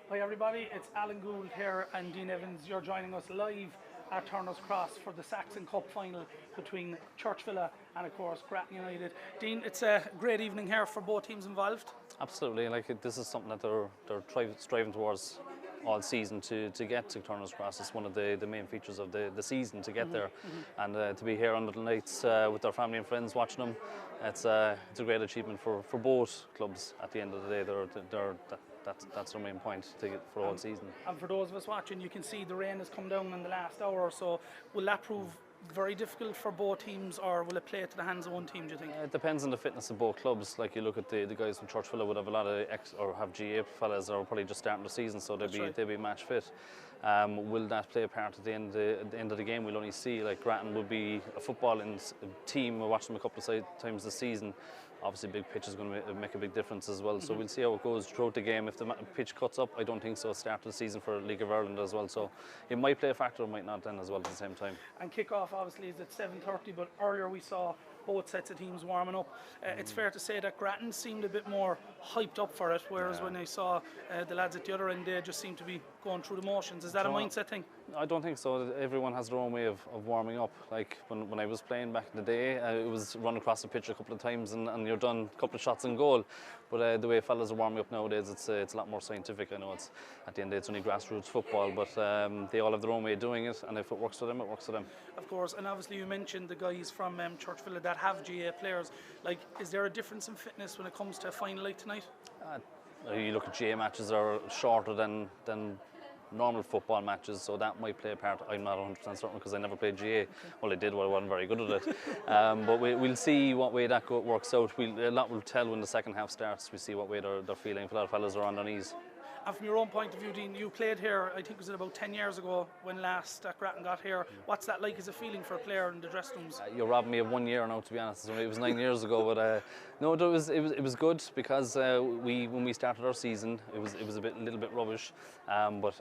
Hi everybody, it's Alan Gould here and Dean Evans. You're joining us live at Turner's Cross for the Saxone Cup final between Churchvilla and of course Grattan United. Dean, it's a great evening here for both teams involved. Absolutely, this is something that they're striving towards all season to get to Turner's Cross. It's one of the main features of the season to get there, and to be here under the lights with their family and friends watching them, it's a great achievement for both clubs. At the end of the day, that's their main point for all season. And for those of us watching, you can see the rain has come down in the last hour or so. Will that prove very difficult for both teams, or will it play to the hands of one team, do you think? It depends on the fitness of both clubs. Like you look at the guys from Churchvilla would have a lot of have GA fellas that are probably just starting the season, so they'll be match fit. Will that play a part at the end of the game? We'll only see. Like Grattan will be a footballing team. We watched them a couple of times this season. Obviously, big pitch is going to make a big difference as well. So we'll see how it goes throughout the game. If the pitch cuts up, I don't think so. Start of the season for League of Ireland as well. So it might play a factor, it might not then as well at the same time. And kick-off obviously is at 7:30, but earlier we saw both sets of teams warming up. It's fair to say that Grattan seemed a bit more hyped up for it, whereas when I saw the lads at the other end, they just seemed to be going through the motions. Is that a mindset thing? I don't think so. Everyone has their own way of warming up. Like when I was playing back in the day, it was run across the pitch a couple of times and you're done, a couple of shots and goal. But the way fellas are warming up nowadays, it's a lot more scientific. I know it's at the end of the day, it's only grassroots football, but they all have their own way of doing it, and if it works for them, it works for them. Of course, and obviously you mentioned the guys from Churchvilla that have GA players. Like, is there a difference in fitness when it comes to a final like tonight? You look at GA matches are shorter than normal football matches, so that might play a part. I'm not 100% certain because I never played GA. Well, I did, but I wasn't very good at it. But we'll see what way that works out. A lot will tell when the second half starts. We see what way they're feeling. If a lot of fellas are on their knees. And from your own point of view, Dean, you played here, I think it was about 10 years ago when last Grattan got here. What's that like as a feeling for a player in the dressing rooms? You're robbing me of 1 year now, to be honest. It was 9 years ago, but no, it was good because when we started our season, it was a little bit rubbish. But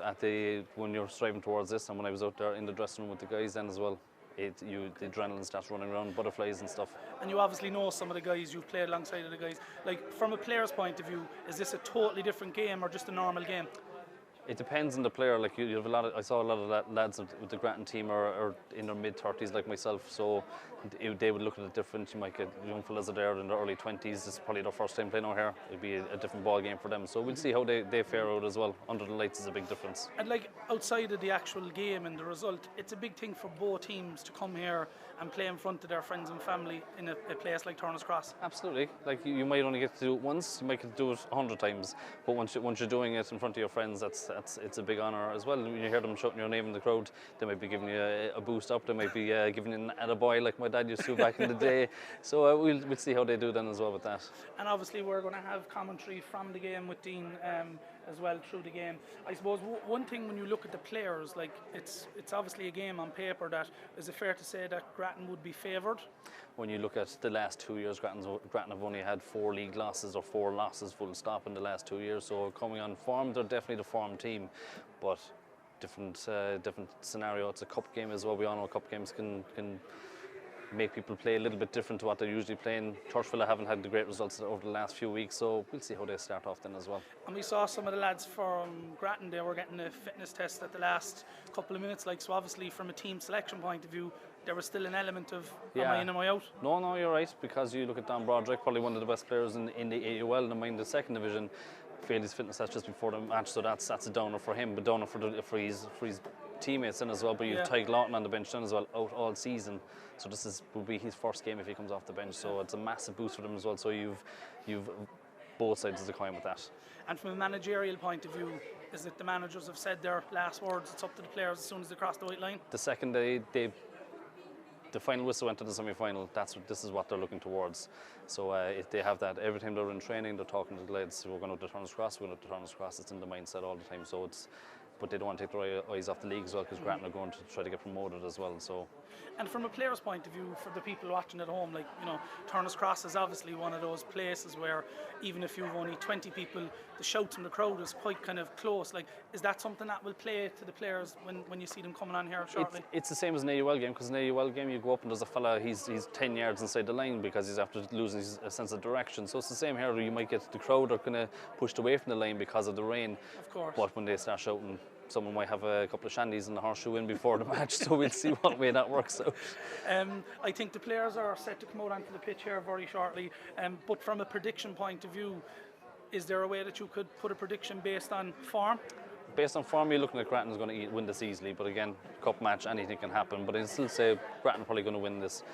when you're striving towards this, and when I was out there in the dressing room with the guys then as well, the adrenaline starts running around, butterflies and stuff. And you obviously know some of the guys, you've played alongside of the guys. Like, from a player's point of view, is this a totally different game or just a normal game? It depends on the player. Like you have I saw a lot of lads with the Grattan team are in their mid-30s like myself, so they would look at it different. You might get young fellas there in their early 20s. It's probably their first time playing out here. It'd be a different ball game for them. So we'll see how they fare out as well. Under the lights is a big difference. And like outside of the actual game and the result, it's a big thing for both teams to come here and play in front of their friends and family in a place like Turner's Cross. Absolutely. Like you might only get to do it once. You might get to do it 100 times. But once you're doing it in front of your friends, it's a big honour as well. When you hear them shouting your name in the crowd, they might be giving you a boost up. They might be giving you an attaboy like my dad used to back in the day. So we'll see how they do then as well with that. And obviously we're going to have commentary from the game with Dean as well through the game. I suppose one thing when you look at the players, like it's obviously a game on paper that, is it fair to say that Grattan would be favoured? When you look at the last 2 years, Grattan have only had 4 league losses or 4 losses full stop in the last 2 years. So coming on form, they're definitely the form team, but different scenario. It's a cup game as well. We all know cup games can make people play a little bit different to what they're usually playing. Churchvilla haven't had the great results over the last few weeks, so we'll see how they start off then as well. And we saw some of the lads from Grattan, they were getting a fitness test at the last couple of minutes, like, so obviously from a team selection point of view, there was still an element of am I in, am I out? No, you're right, because you look at Don Broderick, probably one of the best players in the AUL, never mind the second division, failed his fitness test just before the match, so that's a downer for him, but downer for his teammates then as well. But you've Tyke Lawton on the bench then as well, out all season, so this will be his first game if he comes off the bench, so it's a massive boost for them as well. So you've both sides of the coin with that. And from a managerial point of view, is it the managers have said their last words? It's up to the players as soon as they cross the white line. The second the final whistle went to the semi-final. This is what they're looking towards. So if they have that every time they're in training, they're talking to the lads. We're going to Turner's Cross. We're going to Turner's Cross. It's in the mindset all the time. So but they don't want to take their eyes off the league as well, because Grattan are going to try to get promoted as well. So And from a player's point of view, for the people watching at home, like, you know, Turner's Cross is obviously one of those places where even if you've only 20 people, the shout from the crowd is quite kind of close. Like, is that something that will play to the players when you see them coming on here shortly? It's the same as an AUL game, because in an AUL game you go up and there's a fella, he's 10 yards inside the line because he's after losing his sense of direction. So it's the same here. You might get the crowd are kind of pushed away from the line because of the rain. Of course. But when they start shouting, someone might have a couple of shandies and the horseshoe in before the match, so we'll see what way that works out. I think the players are set to come out onto the pitch here very shortly, but from a prediction point of view, is there a way that you could put a prediction based on form? Based on form, you're looking at Grattan's going to win this easily, but again, cup match, anything can happen. But I'd still say Grattan probably going to win this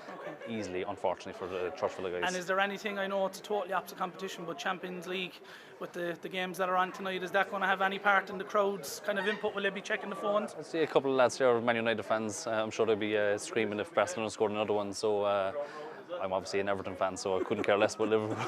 easily, unfortunately, for the Churchvilla guys. And is there anything, I know it's a totally opposite competition, but Champions League, with the games that are on tonight, is that going to have any part in the crowd's kind of input? Will they be checking the phones? I see a couple of lads here, Man United fans. I'm sure they'll be screaming if Barcelona scored another one. So I'm obviously an Everton fan, so I couldn't care less about Liverpool.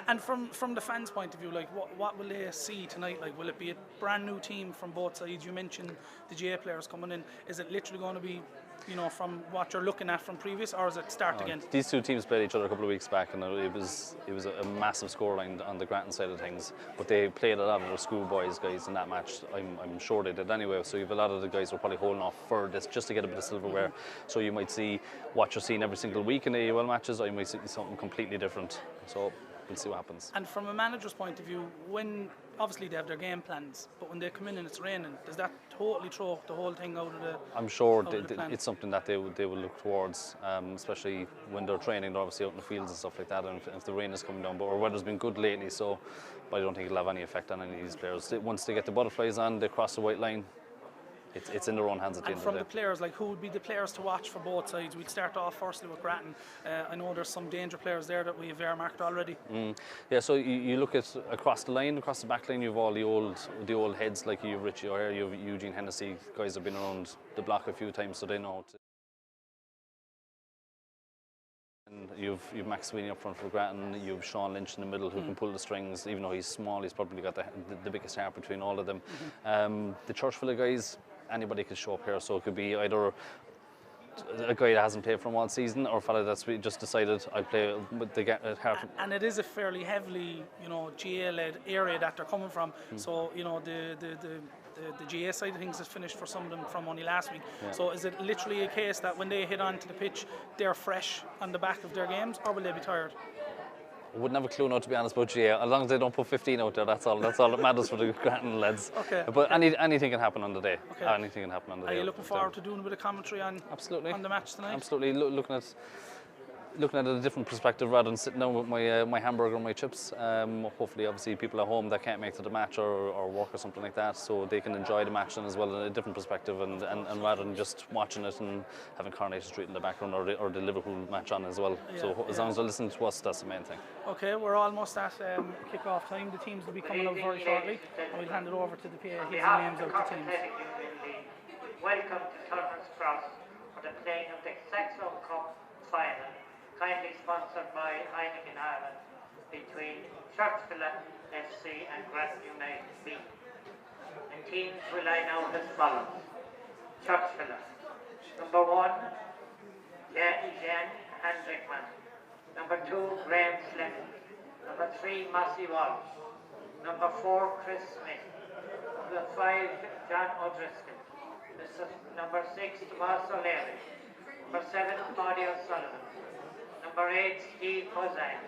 And from the fans' point of view, like what will they see tonight? Like, will it be a brand new team from both sides? You mentioned the GA players coming in. Is it literally going to be, you know, from what you're looking at from previous, or is it start again? These two teams played each other a couple of weeks back, and it was a massive scoreline on the Grattan side of things. But they played a lot of their schoolboys guys in that match. I'm sure they did anyway. So you have a lot of the guys who are probably holding off for this just to get a bit of silverware. So you might see what you're seeing every single week in the AUL matches, or you might see something completely different. So we'll see what happens. And from a manager's point of view, when obviously they have their game plans, but when they come in and it's raining, does that totally throw the whole thing out of the? I'm sure it's something that they will look towards, especially when they're training. They're obviously out in the fields and stuff like that, and if the rain is coming down. But our weather's been good lately, so but I don't think it'll have any effect on any of these players. Once they get the butterflies on, they cross the white line. It's in their own hands at the end of the day. And from the players, like, who would be the players to watch for both sides? We'd start off firstly with Grattan. I know there's some danger players there that we've earmarked already. Yeah, so you look at across the line, across the back line, you've all the old heads like you've Richie O'Hare, you've Eugene Hennessy, guys have been around the block a few times, so they know. And you've Max Sweeney up front for Grattan, you've Sean Lynch in the middle who can pull the strings. Even though he's small, he's probably got the biggest heart between all of them. The Churchvilla guys, anybody could show up here, so it could be either a guy that hasn't played for all season, or a fella that's just decided I'll play with the heart. And it is a fairly heavily, you know, GA-led area that they're coming from. So, you know, the GA side of things is finished for some of them from only last week. Yeah. So is it literally a case that when they hit onto the pitch, they're fresh on the back of their games, or will they be tired? I wouldn't have a clue now, to be honest, about GA. As long as they don't put 15 out there, that's all that matters for the Grattan lads. Okay. But anything can happen on the day. Okay. Anything can happen on the day. Are you looking forward to doing a bit of commentary on the match tonight? Absolutely. Looking at it a different perspective rather than sitting down with my hamburger and my chips. Hopefully, obviously, people at home that can't make it to the match or work or something like that, so they can enjoy the match and as well in a different perspective, and rather than just watching it and having Coronation Street in the background or the Liverpool match on as well. So as long as they're listening to us, that's the main thing. Okay, we're almost at kick-off time. The teams will be coming out very shortly, and we'll hand it over to the PA. Here's the names of the teams. Welcome to Turner's Cross for the playing of the Saxone Cup final, kindly sponsored by Heineken Ireland, between Churchvilla A.F.C and Grattan United B. The teams will line out as follows. Churchvilla. Number 1, Jan Hendrickman. Number 2, Graham Slemon. Number 3, Massey Walsh. Number 4, Chris Smith. Number 5, John O'Driscoll. Number 6, Tomas O'Leary. Number 7, Paddy O'Sullivan. Number 8, Steve Hozine.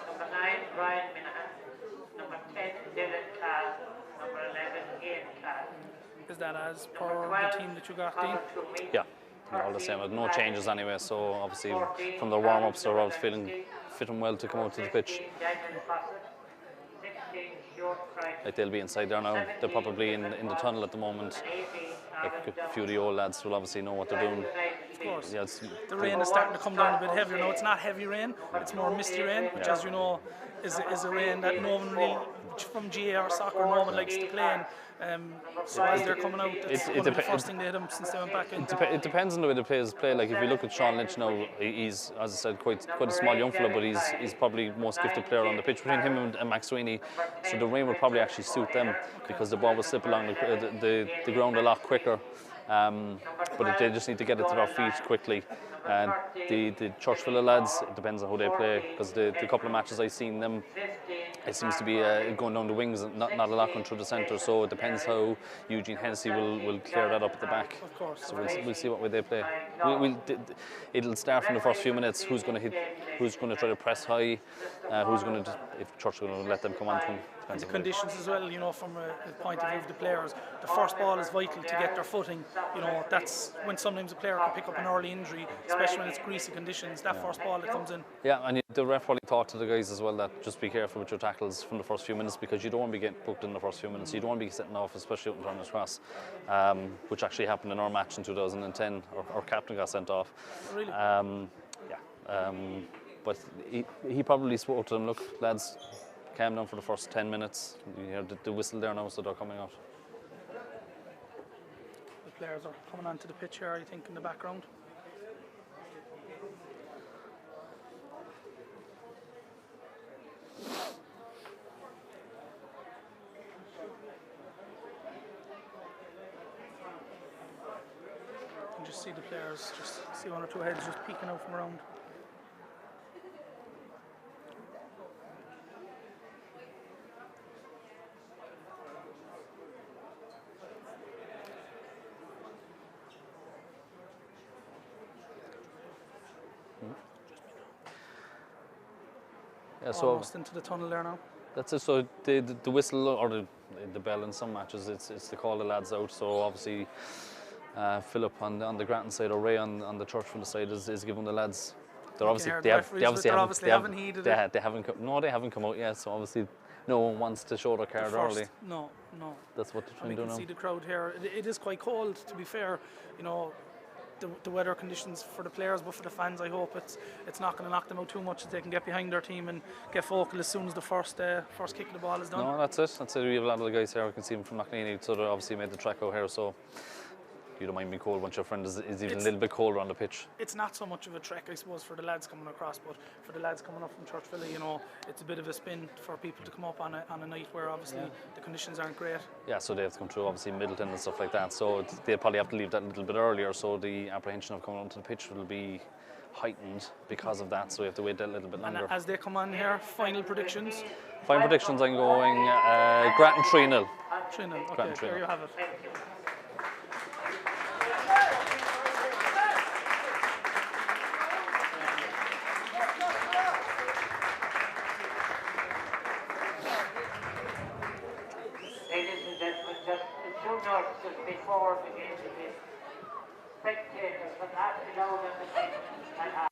Number 9, Brian Minahan. Number 10, Dylan Carr. Number 11, Ian Carr. Is that as per the team that you got, Dean? Yeah, all the same. No changes anyway, so obviously from the warm-ups they're all fitting well to come out to the pitch. Like, they'll be inside there now. They're probably in the tunnel at the moment. Like, a few of the old lads will obviously know what they're doing. Of course. Yeah, the rain is starting to come down a bit heavier now. It's not heavy rain, it's more misty rain, which, as you know, is a rain that no one really, from GA or soccer, no one likes to play in. So as they're coming out, it's going to be the first thing they hit them since they went back in. It depends on the way the players play. Like, if you look at Sean Lynch now, he's, as I said, quite a small young fella, but he's probably the most gifted player on the pitch between him and Max Sweeney. So the rain will probably actually suit them because the ball will slip along the ground a lot quicker. But they just need to get it to their feet quickly. And the Churchvilla lads, it depends on how they play, because the couple of matches I've seen them, it seems to be going down the wings, and not a lot going through the centre. So it depends how Eugene Hennessy will clear that up at the back. Of course. So we'll see what way they play. It'll start from the first few minutes. Who's going to hit? Who's going to try to press high? Who's going to, if Church is going to let them come on to them? And the conditions as well, you know, from a point of view of the players. The first ball is vital to get their footing. You know, that's when sometimes a player can pick up an early injury, especially when it's greasy conditions. That first ball that comes in. Yeah, and the ref probably talked to the guys as well that just be careful with your tackles from the first few minutes, because you don't want to be getting booked in the first few minutes. You don't want to be setting off, especially out in Turner's Cross, which actually happened in our match in 2010. Our captain got sent off. Really? But he probably spoke to them. Look, lads, calm down for the first 10 minutes. You hear the whistle there now, so they're coming out. The players are coming onto the pitch here, I think, in the background. You can just see the players, just see one or two heads just peeking out from around. Yeah, so Almost into the tunnel there now. that's it. So the whistle or the bell in some matches, it's to call the lads out. So obviously, Philip on the Grattan side or Ray on the Churchvilla side is giving the lads. They obviously haven't heeded it. They haven't come out yet. So obviously, no one wants to show their card early. No. That's what they're trying to do now. You can see the crowd here. It is quite cold, to be fair. You know, the weather conditions for the players, but for the fans, I hope it's not going to knock them out too much. That they can get behind their team and get focal as soon as the first kick of the ball is done. No, that's it. We have a lot of the guys here. I can see them from Knockneeny, so they obviously made the trek out here. So you don't mind being cold once your friend is even a little bit colder on the pitch. It's not so much of a trek, I suppose, for the lads coming across, but for the lads coming up from Churchvilla, you know, it's a bit of a spin for people to come up on a night where obviously the conditions aren't great. Yeah, so they have to come through obviously Middleton and stuff like that, so they probably have to leave that a little bit earlier, so the apprehension of coming onto the pitch will be heightened because of that, so you have to wait a little bit longer. And as they come on here, final predictions? Final predictions, I'm going Grattan 3-0. 3-0, okay, there you have it. Before the game begins, spectators will not be allowed in the pitch and have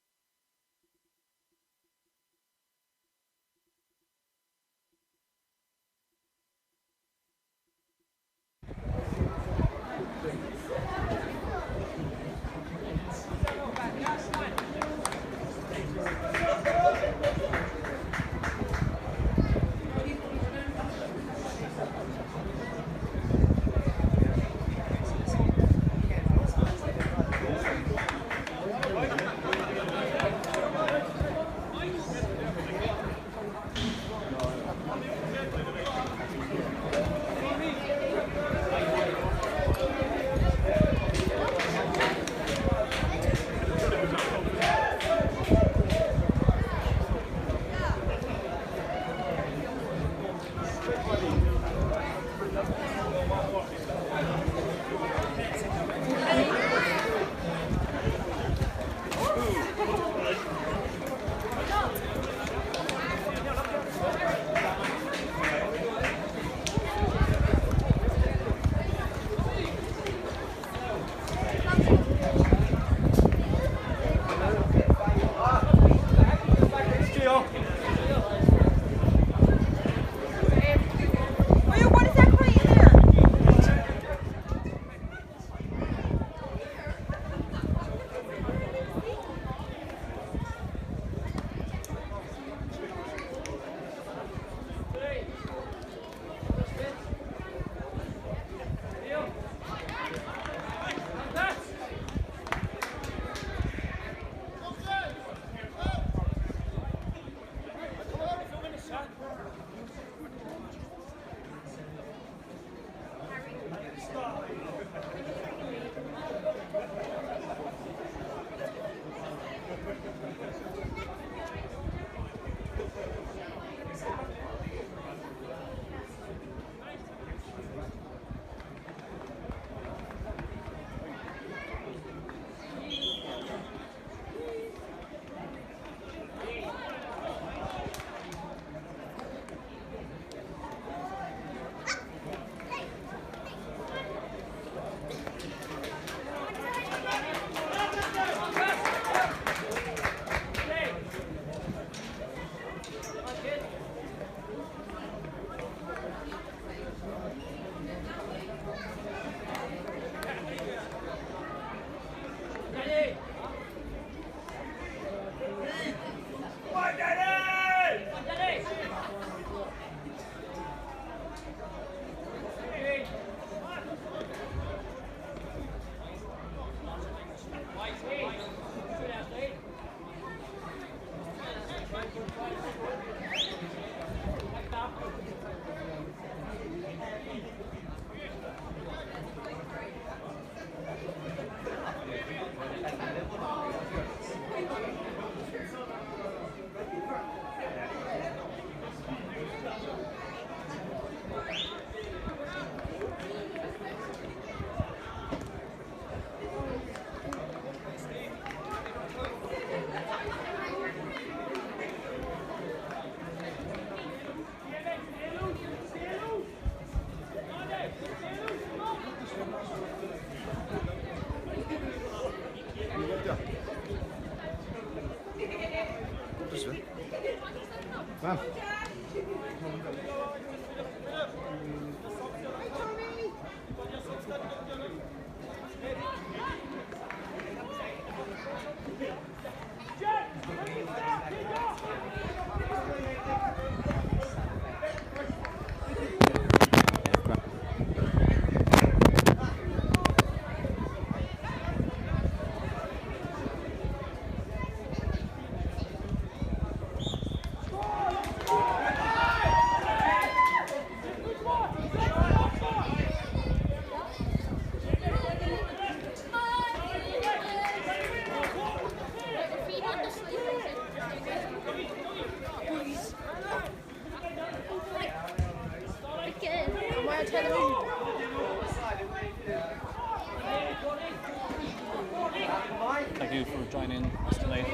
Thank you for joining us tonight.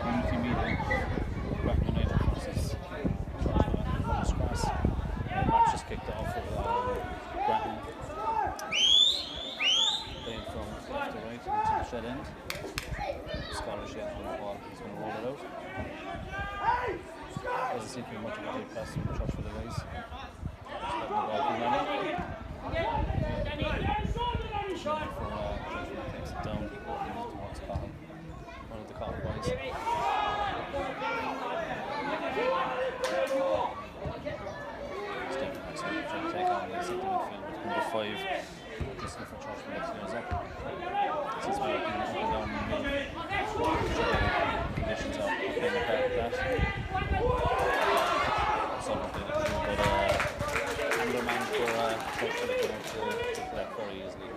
Community meeting. Grattan United versus Churchvilla. The match just kicked off with Grattan playing from left to right into the shed end. Scottish yet on the ball. He's going to roll it out. Doesn't seem to be much of a deep pass from the Churchvilla guys. Just letting the ball come running. Takes it down towards Cotton. One of the Cotton boys. Stephen Maxwell trying to take on the centre midfield with number 5. Just looking for Churchvilla clears up. Since we're up and down in the middle, conditions are playing a part of that. Something to do, but Underman for Churchvilla going to play very easily.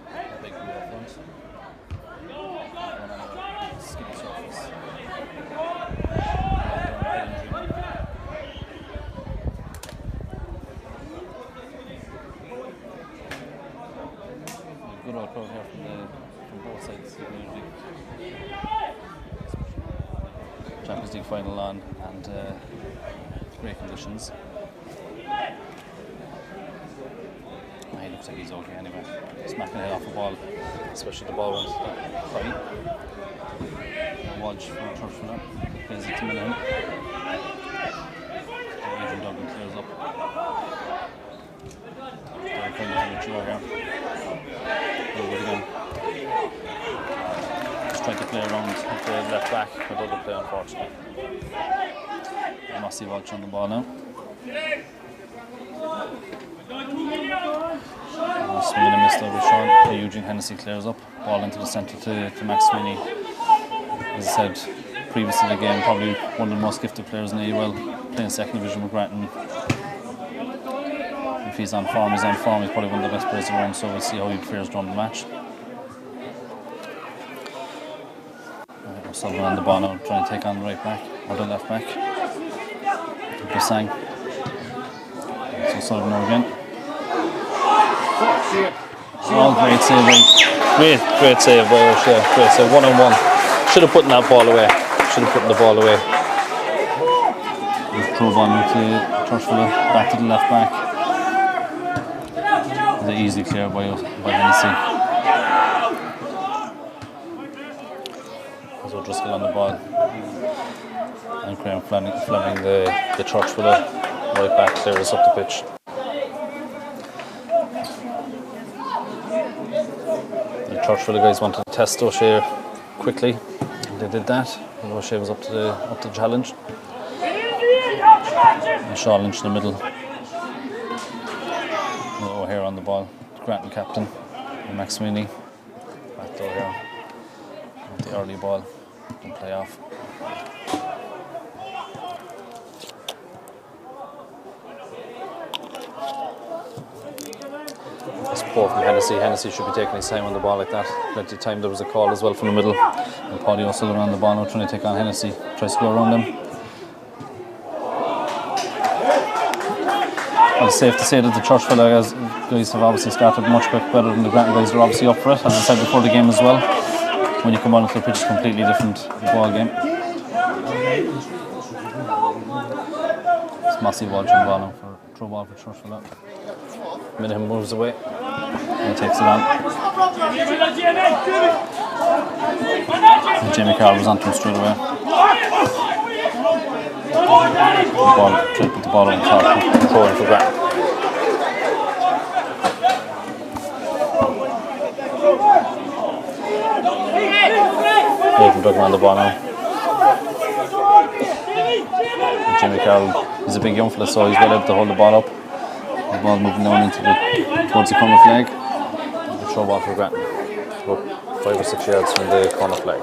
A big move up front. One on the skinny surface. Good old crowd here from both sides of the community. Champions League final on and great conditions. He looks like he's okay anyway. Smacking it off the ball, especially the ball went high. Walsh from Churchvilla plays it to Millen. Adrian Duggan clears up. They're kind of mature here. Really good again. Just trying to play around with the left back, but other play unfortunately. Massive Walsh on the ball now. Swinging a missed over Sean. Eugene Hennessy clears up. Ball into the centre to Max Sweeney. As I said previously in the game, probably one of the most gifted players in the AUL, playing second division with Grattan. If he's on form, he's on form. He's probably one of the best players around, so we'll see how he fares during the match. Sullivan on the ball now, trying to take on the right back, or the left back. Basang. So Sullivan again. Oh, great save, great save by O'Shea, great save, 1-on-1. Should have put that ball away, the ball away. Throw ball into Churchvilla, back to the left back. The easy clear by Hennessy. There's O'Driscoll on the ball. And Graham Fleming the Churchvilla right back clears up the pitch. Churchvilla guys wanted to test O'Shea quickly. They did that, and O'Shea was up to the challenge. And Shaw Lynch in the middle. O'Hare on the ball, Grattan captain, and Max Sweeney. Back to O'Hare. The early ball and play off. Support from Hennessy. Hennessy should be taking his time on the ball like that. Plenty of time. There was a call as well from the middle. And Paddy O'Sullivan on the ball now trying to take on Hennessy. Tries to go around him. Well, it's safe to say that the Churchvilla guys have obviously started much better than the Grattan guys. Are obviously up for it. As I said before the game as well, when you come on into the pitch, it's a completely different ball game. It's massive Walsh on the ball now for throw ball for Churchvilla. Minahan moves away and takes it on. And Jamie Carroll was onto him straight away. Trying to put the ball on top and throw in for Grattan. Nathan Duggan on the ball now. And Jimmy Carroll, he's a big young fella, so he's well able to hold the ball up. The ball moving down towards the corner flag. The throw ball for Grattan. About 5 or 6 yards from the corner flag.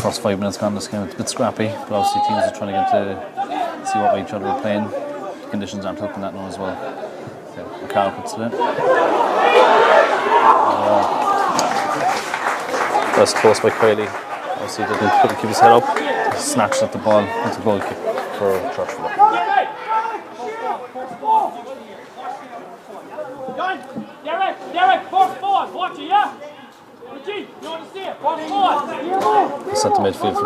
First 5 minutes gone, this game it's a bit scrappy, but obviously teams are trying to get to see what way each other are playing. The conditions aren't helping that now as well. So, Carl puts it in. That's close by Kylie. Obviously didn't keep his head up. He snatched at the ball. It's a goal kick for Churchvilla. Derek, first ball, watch it, yeah? You want to see it? First ball. Set the midfield for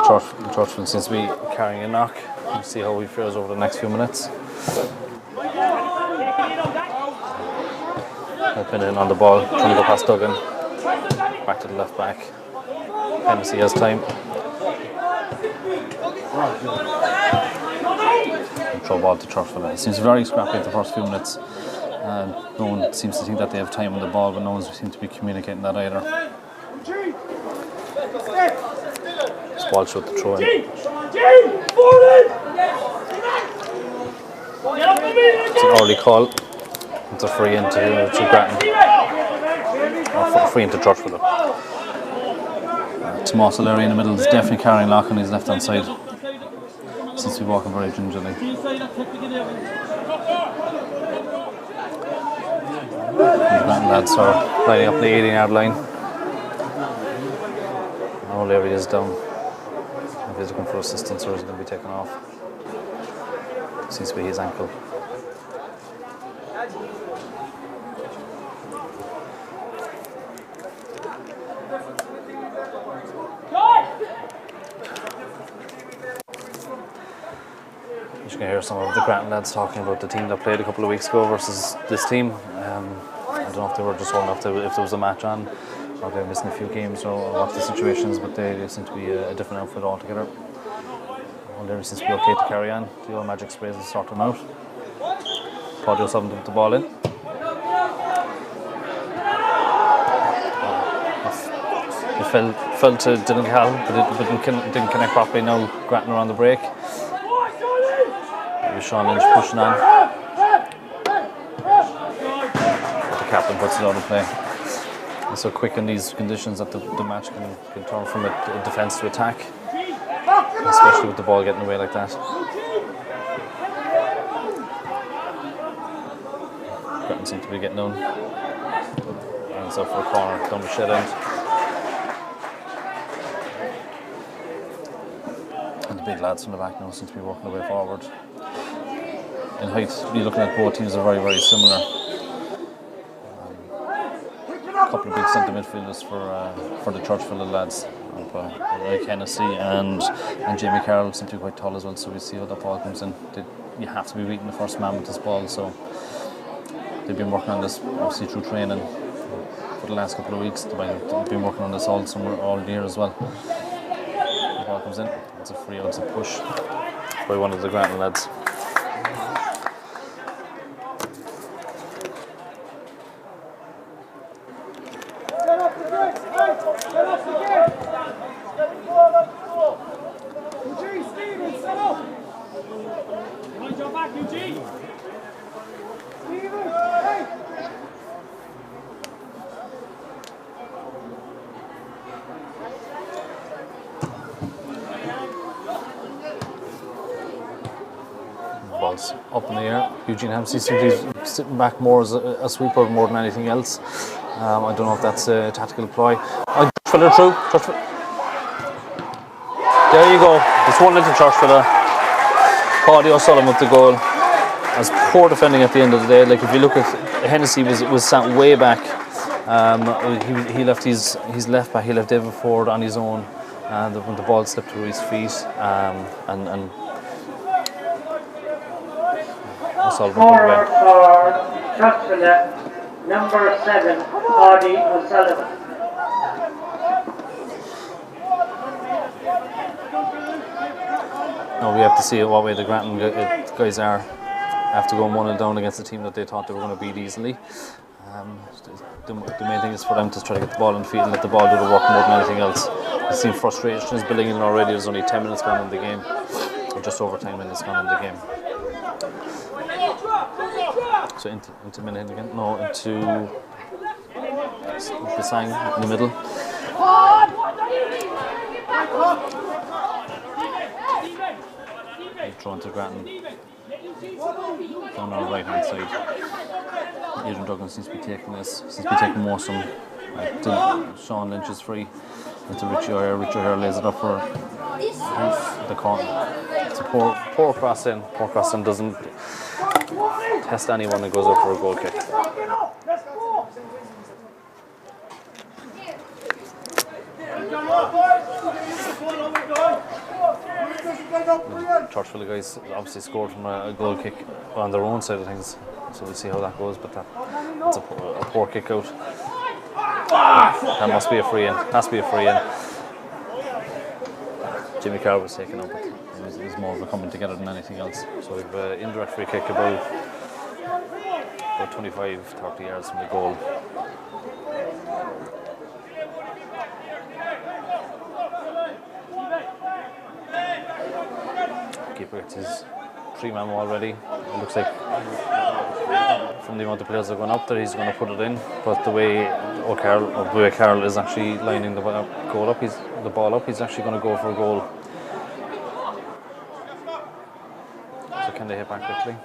Churchville seems to be carrying a knock. We'll see how he fares over the next few minutes. Pin in on the ball, trying to go past Duggan. Back to the left back. Hennessy has time. Throw ball to Churchville. It seems very scrappy at the first few minutes. No one seems to think that they have time on the ball, but no one seems to be communicating that either. This ball shot the throw in. It's an early call. It's a free into Grattan. Or free into Churchville. Tomas O'Leary in the middle is definitely carrying lock on his left hand side. Seems to be walking very gingerly. The Grattan lads are lining up the 18-yard line. O'Leary is down. If he's looking for assistance or is going to be taken off. Seems to be his ankle. You can hear some of the Grattan lads talking about the team that played a couple of weeks ago versus this team. I don't know if they were just holding off if there was a match on, or they were missing a few games or what the situations, but they seem to be a different outfit altogether. O'Leary seems to be okay to carry on. The old magic sprays is sorting out. Claudio's having to put the ball in. It fell to Dylan Cal, but it didn't connect properly. Now Grattan are on the break. Maybe Sean Lynch pushing on. The captain puts it out of play. It's so quick in these conditions that the match can turn from a defence to attack, especially with the ball getting away like that. Grattan seem to be getting down. And it's up for a corner down the shed end. And the big lads from the back now seem to be working their way forward. In height, you're looking at both teams are very, very similar. A couple of big centre midfielders for the Churchvilla lads. Like Hennessy and Jamie Carroll seem to be quite tall as well, so we see how that ball comes in. You have to be beating the first man with this ball, so they've been working on this obviously through training for the last couple of weeks. They've been working on this all summer, all year as well. The ball comes in, it's a free out, it's a push by one of the Grattan lads. Balls up in the air. Eugene Hampstead seems to be sitting back more as a sweeper more than anything else. I don't know if that's a tactical ploy. Churchvilla through. There you go. It's 1-0 to Churchvilla. Paddy O'Sullivan with the goal. As poor defending at the end of the day. Like if you look at Hennessy was sat way back. He left his left back. He left David Ford on his own. and when the ball slipped through his feet, and Scorer for Churchvilla, number 7, Audie O'Sullivan. Now we have to see what way the Grattan guys are after going 1-0 down against a team that they thought they were going to beat easily. The main thing is for them to try to get the ball in the field and let the ball do the work more than anything else. It seems frustration is building in already. There's only 10 minutes gone in the game, or just over 10 minutes gone in the game. So into minute again? No, into the sang in the middle. Thrown to Grattan down our right hand side. Adrian Duggan seems to be taking this. Seems to be taking more some. Sean Lynch is free. Into Richie O'Hare. Richie O'Hare lays it up for the corner. It's a poor cross in. Poor cross in doesn't test anyone and goes up for a goal kick. Churchvilla guys obviously scored from a goal kick on their own side of things, so we'll see how that goes, but that's a poor kick out. That must be a free in. Has to be a free in. Jimmy Carr was taken up, but it was more of a coming together than anything else. So we've an indirect free kick about 25-30 yards from the goal. Keeper gets his 3-man wall ready. It looks like from the amount of players that are going up there, he's going to put it in. But the way Carroll is actually lining the ball up, he's actually going to go for a goal. So can they hit back quickly?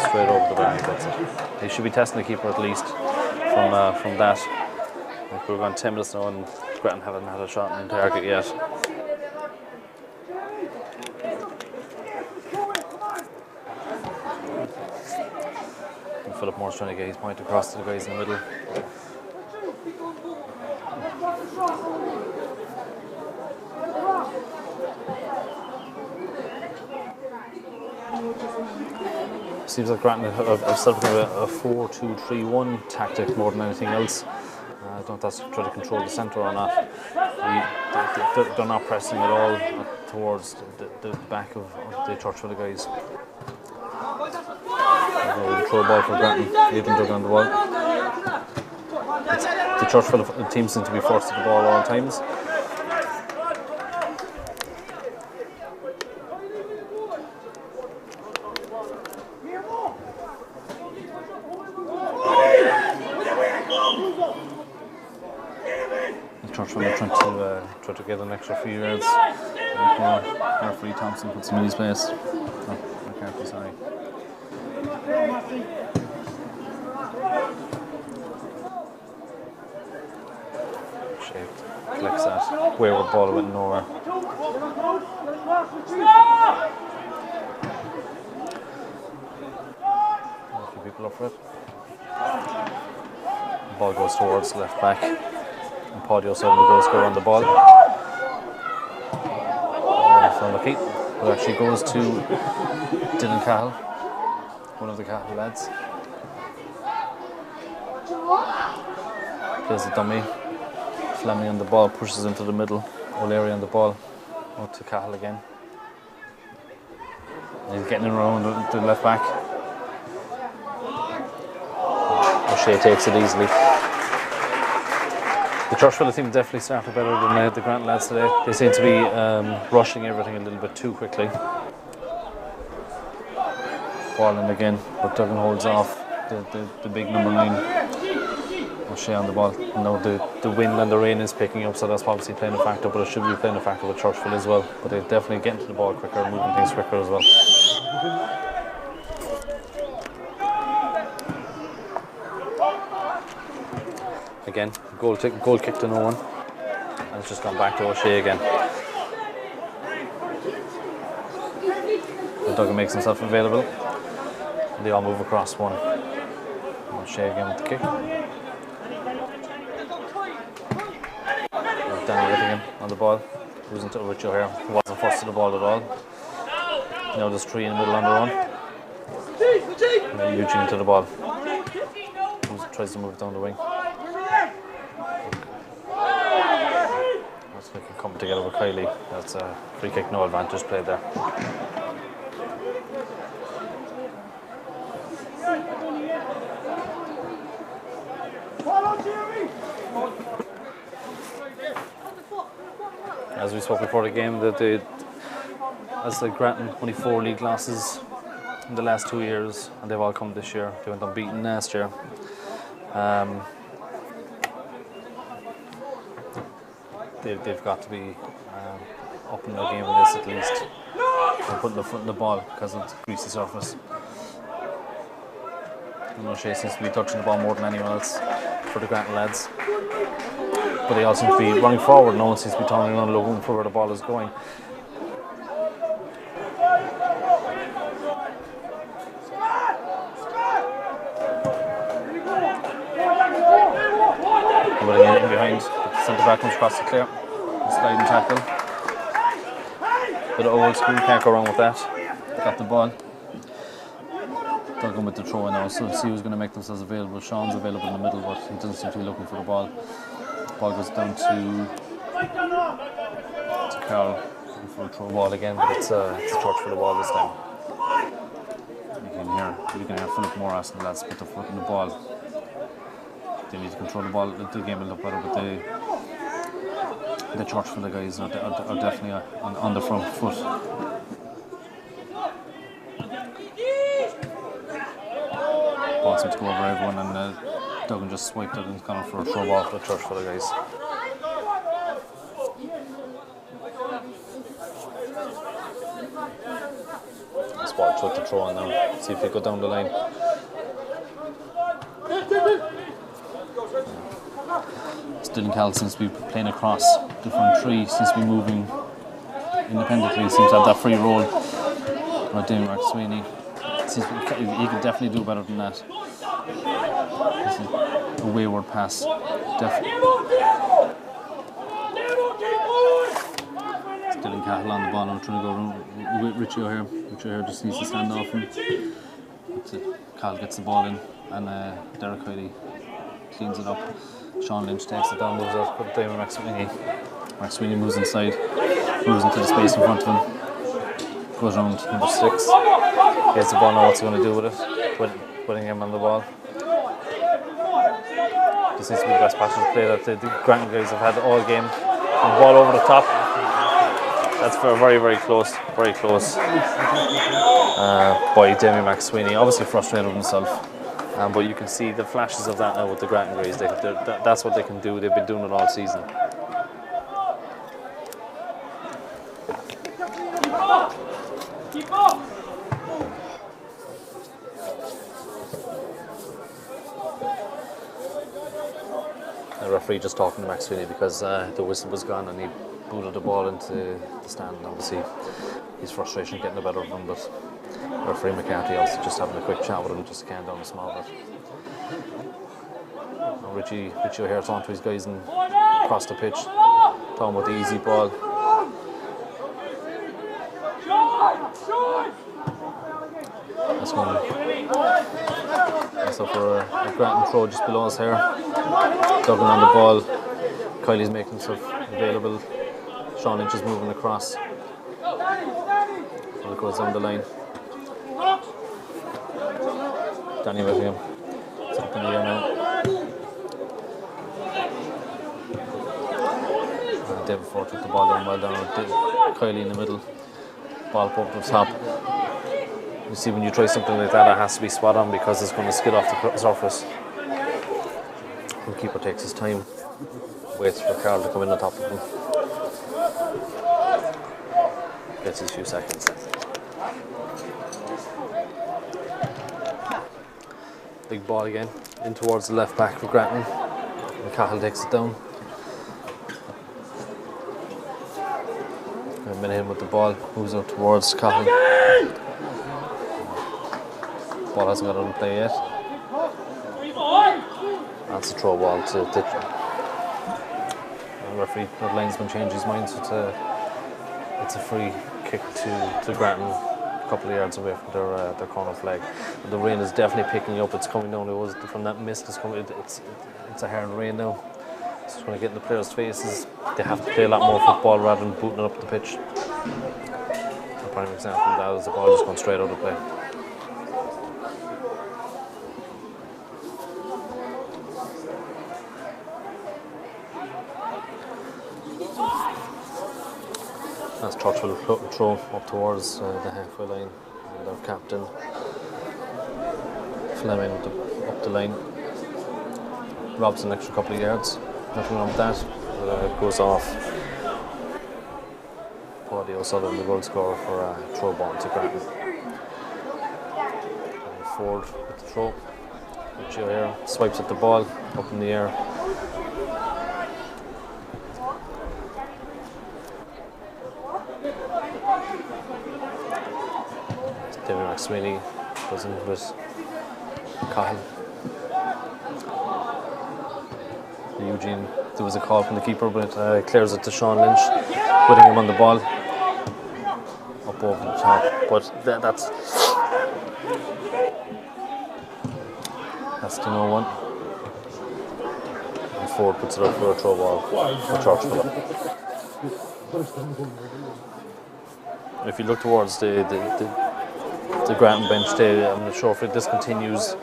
Straight over the bar, that's it. They should be testing the keeper at least from that. Like we're going 10 minutes now and Grattan haven't had a shot on target yet. And Philip Moore's trying to get his point across to the guys in the middle. Seems like Grattan have set up a 4-2-3-1 tactic more than anything else. I don't know if that's to try to control the centre or not. They're not pressing at all towards the back of the Churchvilla guys. Throw a ball for Grattan, even dug on the ball. The Churchvilla team seem to be first to the ball all times. Churchvilla trying to get an extra few yards. Carefully, Thompson puts him in his place. Oh, McCarthy, sorry. Shaped, collects that. Wayward ball went nowhere. A few people up for it. The ball goes towards left back. And Paddy O'Sullivan goes score on the ball. So lucky. It actually goes to Dylan Cahill, one of the Cahill lads. Plays a dummy. Fleming on the ball, pushes into the middle. O'Leary on the ball. Out to Cahill again. And he's getting around the left back. O'Shea takes it easily. The Churchvilla team definitely started better than the Grattan lads today. They seem to be rushing everything a little bit too quickly. Ball in again, but Duggan holds off the big number 9. O'Shea on the ball. Now the wind and the rain is picking up, so that's obviously playing a factor, but it should be playing a factor with Churchvilla as well. But they're definitely getting to the ball quicker, moving things quicker as well. Again, goal kick to no one, and it's just gone back to O'Shea again. And Duggan makes himself available. And they all move across one. O'Shea again with the kick. Danny Whittingham on the ball. Who's into Rich O'Hare. Wasn't first to the ball at all. Now there's 3 in the middle on their own. And Eugene to the ball. Who tries to move it down the wing. Looks like he coming together with Kylie. That's a free kick, no advantage played there. As we spoke before the game, as the Grattan only 4 league losses in the last 2 years, and they've all come this year. They went unbeaten last year. They've got to be up in their game with this at least. They're putting their foot in the ball because of the greasy surface. I know Shea seems to be touching the ball more than anyone else for the Grattan lads. But they all seem to be running forward. No one seems to be turning around looking for where the ball is going. But again, in behind, the centre back comes across the clear. Sliding tackle. Bit of old school, can't go wrong with that. Got the ball. They're going with the throw now, so see who's going to make themselves available. Sean's available in the middle, but he doesn't seem to be looking for the ball. Ball goes down to Carl, looking for a throw ball again, but it's a Churchvilla ball this time. You can hear Philip Morris and the lads put their foot in the ball. They need to control the ball. The game will look better, but the Churchvilla guys are definitely on the front foot. Ball seems to go over everyone, and Duggan just swiped it and gone for a throw ball for the Churchvilla guys. This ball took the throw on now. See if they go down the line. Dylan Cal seems to be playing across the front 3, seems to be moving independently, seems to have that free roll. Right, Damien Sweeney seems to be, he could definitely do better than that. This is a wayward pass. Dylan Cahill on the ball now, trying to go around with Richie O'Hare. Richie O'Hare just needs to stand off him. Cal gets the ball in, and Derek Heidi cleans it up. Sean Lynch takes it down, moves out, put Damon McSweeney. McSweeney moves inside, moves into the space in front of him. Goes around number 6. Gets the ball now, what's he going to do with it? Putting him on the ball. This needs to be the best passage play that the Grattan guys have had all game. And the ball over the top. That's very, very close. Very close. By Damien McSweeney. Obviously frustrated with himself. But you can see the flashes of that now with the Grattan guys. That's what they can do. They've been doing it all season. Keep up! The referee just talking to McSweeney because the whistle was gone and he booted the ball into the stand. Obviously, his frustration getting the better of him, but referee McCarthy also just having a quick chat with him just to calm down a small bit. Now Richie O'Hare's on to his guys and across the pitch, talking about the easy ball. That's going up for a Grattan throw just below us here. Duggan on the ball. Kylie's making himself available. Sean Lynch is moving across. So it goes down the line. Danny Whittingham. It's up in the air now. David Ford took the ball down well down. Kylie in the middle. Ball up over the top. You see, when you try something like that, it has to be spot on because it's going to skid off the surface. The keeper takes his time, waits for Carl to come in on top of him. Gets his few seconds. Big ball again, in towards the left back for Grattan. And Cahill takes it down. And Minahan with the ball, moves out towards Cahill. Ball hasn't got on play yet. That's a throw ball to referee, the linesman changed his mind, so it's a free kick to Grattan, a couple of yards away from their corner flag. The rain is definitely picking up. It's coming down. It was from that mist. It's coming. It's a hard rain now. It's going to get in the players' faces. They have to play a lot more football rather than booting it up the pitch. A prime example of that is the ball just going straight out of play. That's Churchvilla throw up towards the halfway line, and their captain Fleming up the line, robs an extra couple of yards. Nothing wrong with that. Goes off. Paddy O'Sullivan, the goal scorer, for a throw ball to Grattan. Ford with the throw. Gio here swipes at the ball up in the air. David McSweeney goes in with Kyle. Eugene, there was a call from the keeper, but clears it to Sean Lynch, putting him on the ball up over the top. But that's to no one. And Ford puts it up for a throw ball for Churchvilla. If you look towards the Grattan bench, I'm not sure if this continues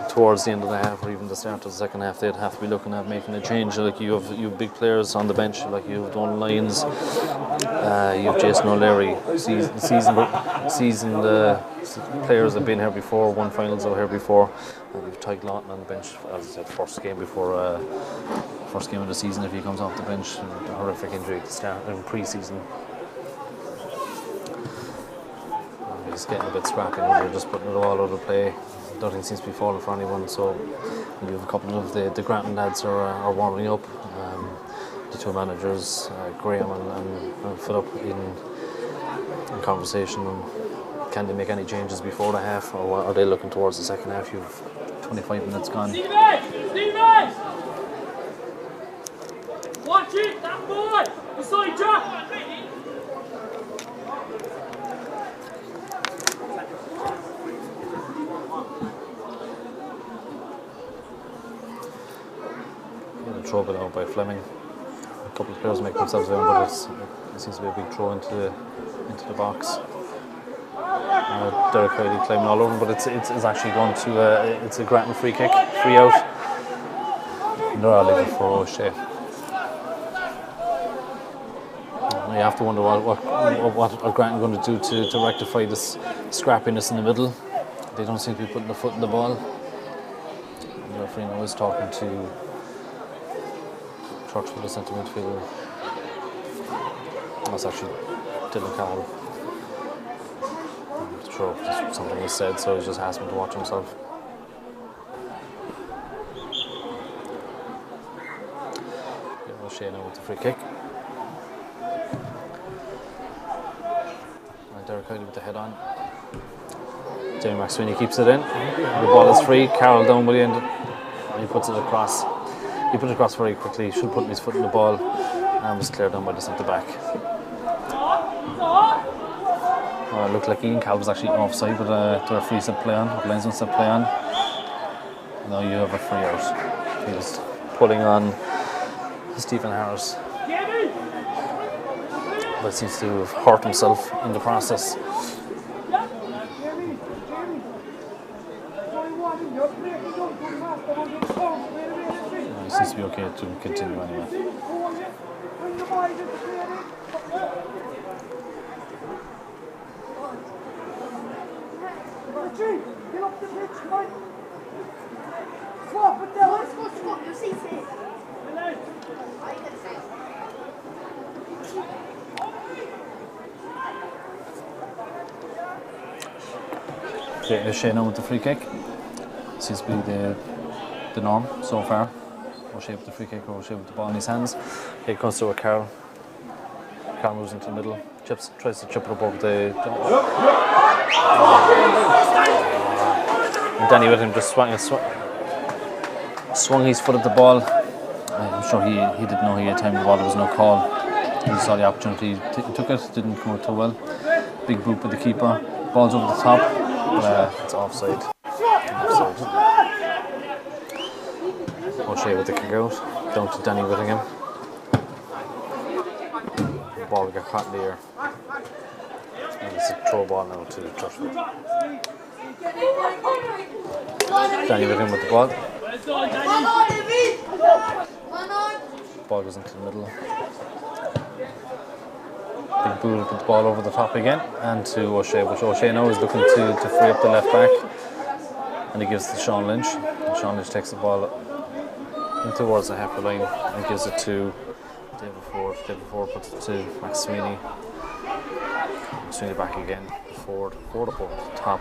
towards the end of the half or even the start of the second half. They'd have to be looking at making a change. Like you have big players on the bench, like you have Donald Lyons, you have Jason O'Leary, seasoned players have been here before, won finals over here before. And you have Tyke Lawton on the bench, as I said, first game of the season if he comes off the bench. A horrific injury at the start in pre-season. He's getting a bit scrappy now. They're just putting it all out of play. Nothing seems to be falling for anyone, so you have a couple of the Grattan lads are warming up. The two managers, Graham and Philip, in conversation. Can they make any changes before the half, or are they looking towards the second half? You've 25 minutes gone. Steve! Watch it, that boy! Beside you! Throw it out by Fleming. A couple of players make themselves down, but it seems to be a big throw into the box. Derek Riley climbing all over him, but it's actually going to it's a Grattan free kick, free out. And they're all looking for O'Shea. You have to wonder what are Grattan going to do to rectify this scrappiness in the middle. They don't seem to be putting the foot in the ball. And the referee now is talking to Churchvilla centre midfielder. That's actually Dylan Cowell. I'm not sure if something was said, so he's just asked him to watch himself. O'Shea now with the free kick. And Derek Howley with the head on. Jamie McSweeney keeps it in. The ball is free. Carroll down by the end, and he puts it across. He put it across very quickly. He should put his foot in the ball, and was cleared down by the centre back. It looked like Ian Cal was actually offside, but the referee said play on. The linesman said play on. Now you have a free out. He was pulling on Stephen Harris, but seems to have hurt himself in the process. It seems to be okay to continue anyway. Get up the pitch, Mike. Swap it there. Swap. You see it. O'Shea now with the free kick. Seems to be the norm so far. O'Shea with the free kick, or O'Shea with the ball in his hands. Here comes to a Carroll. Carroll moves into the middle. Tries to chip it up over the. And Danny with him just swung his foot at the ball. I'm sure he didn't know he had timed the ball. There was no call. He saw the opportunity, he took it. Didn't come out too well. Big boot with the keeper. Ball's over the top. It's offside. O'Shea with the kick out. Down to Danny Whittingham. The ball got caught in the air. And it's a throw ball now to Churchvilla. Danny Whittingham with the ball. Ball goes into the middle. Big Bull put the ball over the top again and to O'Shea, which O'Shea now is looking to free up the left back, and he gives it to Sean Lynch. And Sean Lynch takes the ball in towards the halfway line and gives it to David Ford. David Ford puts it to Max Sweeney. Sweeney back again. Ford up over the top.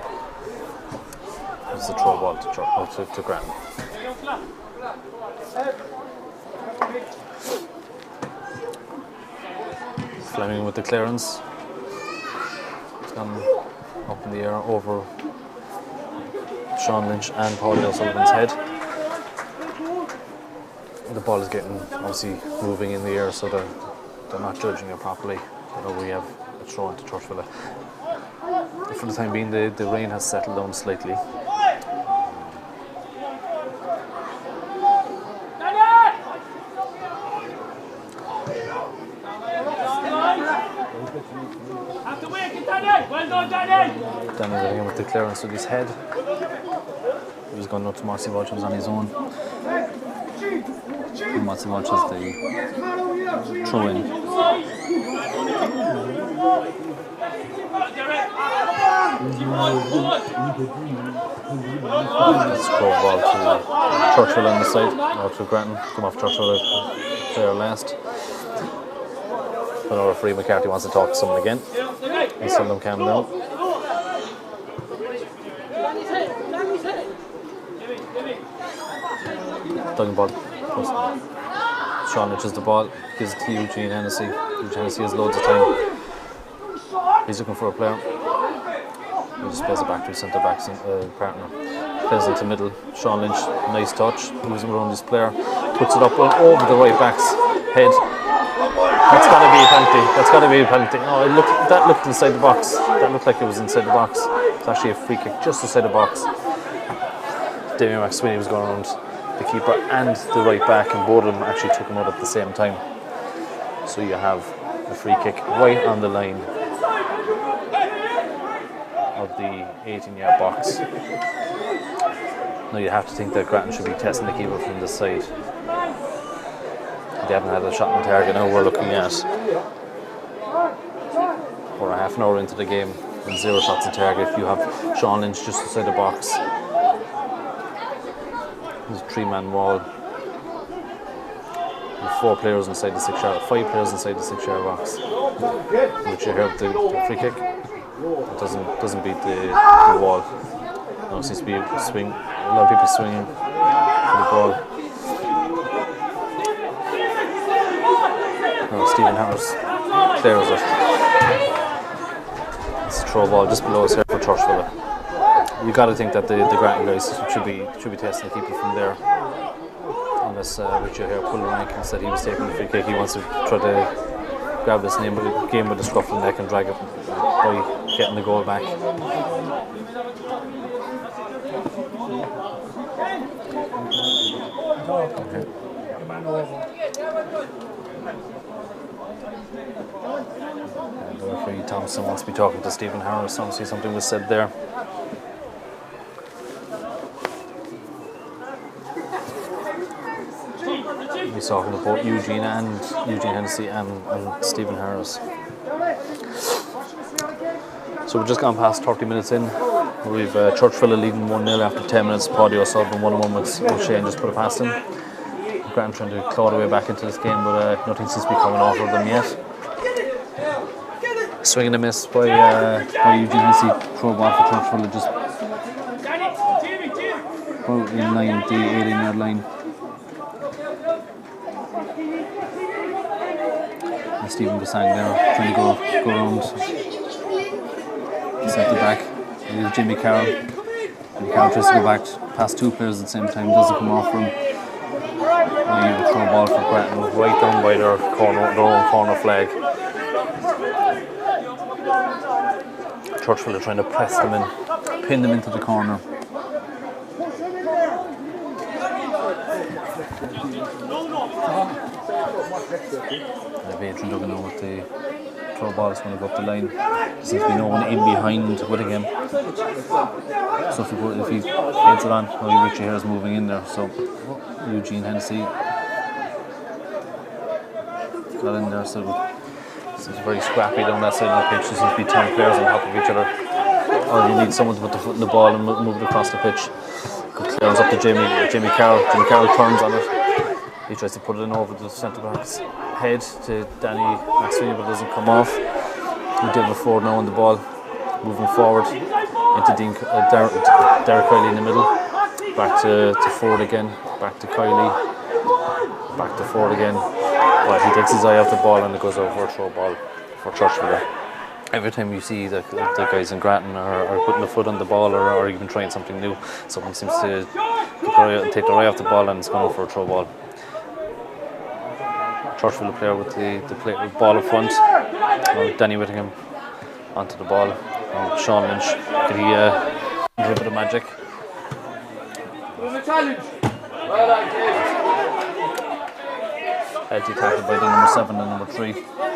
It's the throw ball to Grattan. Fleming with the clearance. It's gone up in the air over Sean Lynch and Paul O'Sullivan's head. The ball is getting obviously moving in the air, so they're not judging it properly. We have a throw into Churchvilla. For the time being, the rain has settled down slightly. Danny Whittingham with the clearance with his head. He was going out to Marcy Vultures on his own. And Marcy Vultures the throw in. Let's throw the ball to Churchvilla on the side, or to Grattan. Come off Churchvilla player last. But our referee McCarthy wants to talk to someone again. He's telling them calm down. Duggan ball. Sean Lynch has the ball, gives it to Eugene Hennessy. Eugene Hennessy has loads of time. He's looking for a player. He just plays it back to his centre back partner. Plays into middle. Sean Lynch, nice touch. Moving around his player. Puts it up over the right back's head. That's got to be a penalty. That's got to be a penalty. No, that looked inside the box. That looked like it was inside the box. It's actually a free kick just inside the box. Damien McSweeney was going around the keeper and the right back, and both of them actually took him out at the same time. So you have a free kick right on the line of the 18-yard box. Now you have to think that Grattan should be testing the keeper from this side. They haven't had a shot on target. Now we're looking at we're a half an hour into the game and 0 shots on target. If you have Sean Lynch just inside the box, there's a 3-man wall. With 4 players inside the 6-yard, 5 players inside the 6-yard box. Which you heard the free kick. It doesn't beat the wall. No, it seems to be a swing. A lot of people swinging for the ball. Stephen Harris clears it. It's a throw ball just below us here for Churchvilla. You got to think that the Grattan guys should be testing the keeper from there. Unless Richard here pulled the rank and said he was taking the free kick. He wants to try to grab this game with the scruff of the neck and drag it by getting the goal back. Okay. And the referee Thompson wants to be talking to Stephen Harris. Obviously something was said there. He's talking to both Eugene Hennessy and Stephen Harris. So we've just gone past 30 minutes in. We've Churchvilla leading 1-0 after 10 minutes. Paddy O'Sullivan 1-1 with O'Shea and just put it past him. Grattan trying to claw their way back into this game, but nothing seems to be coming off of them yet. Swing and a miss by Eugene Hennessy. Throw ball for Churchvilla just about in line, the 18-yard line. And Stephen Basang there trying to go around. Centre back. And Jimmy Carroll. Jimmy Carroll tries to go back past 2 players at the same time. Doesn't come off for him. We throw a ball for Grattan right down by their own corner flag. Churchvilla trying to press them in, pin them into the corner. Adrian Duggan now with the throw ball is going to go up the line. There seems to be no one in behind Whittingham. So if he heads it on, Richie here is moving in there. So Eugene Hennessy got in there. So it's very scrappy down that side of the pitch. There seems to be 10 players on top of each other. Or you need someone to put the foot in the ball and move it across the pitch. Good clearance up to Jamie Carroll. Jamie Carroll turns on it. He tries to put it in over the centre back's head to Danny McSweeney, but it doesn't come off. We did before now on the ball, moving forward into Derek Kiley in the middle, back to Ford again, back to Kiley, back to Ford again. Well, he takes his eye off the ball and it goes over a throw ball for Churchvilla. Every time you see the guys in Grattan are putting a foot on the ball or even trying something new, someone seems to take their eye off the ball and it's going over for a throw ball. Churchvilla player with the ball up front. Danny Whittingham onto the ball. And Sean Lynch, did he do a bit of magic? Healthy tackle by the number 7 and number 3.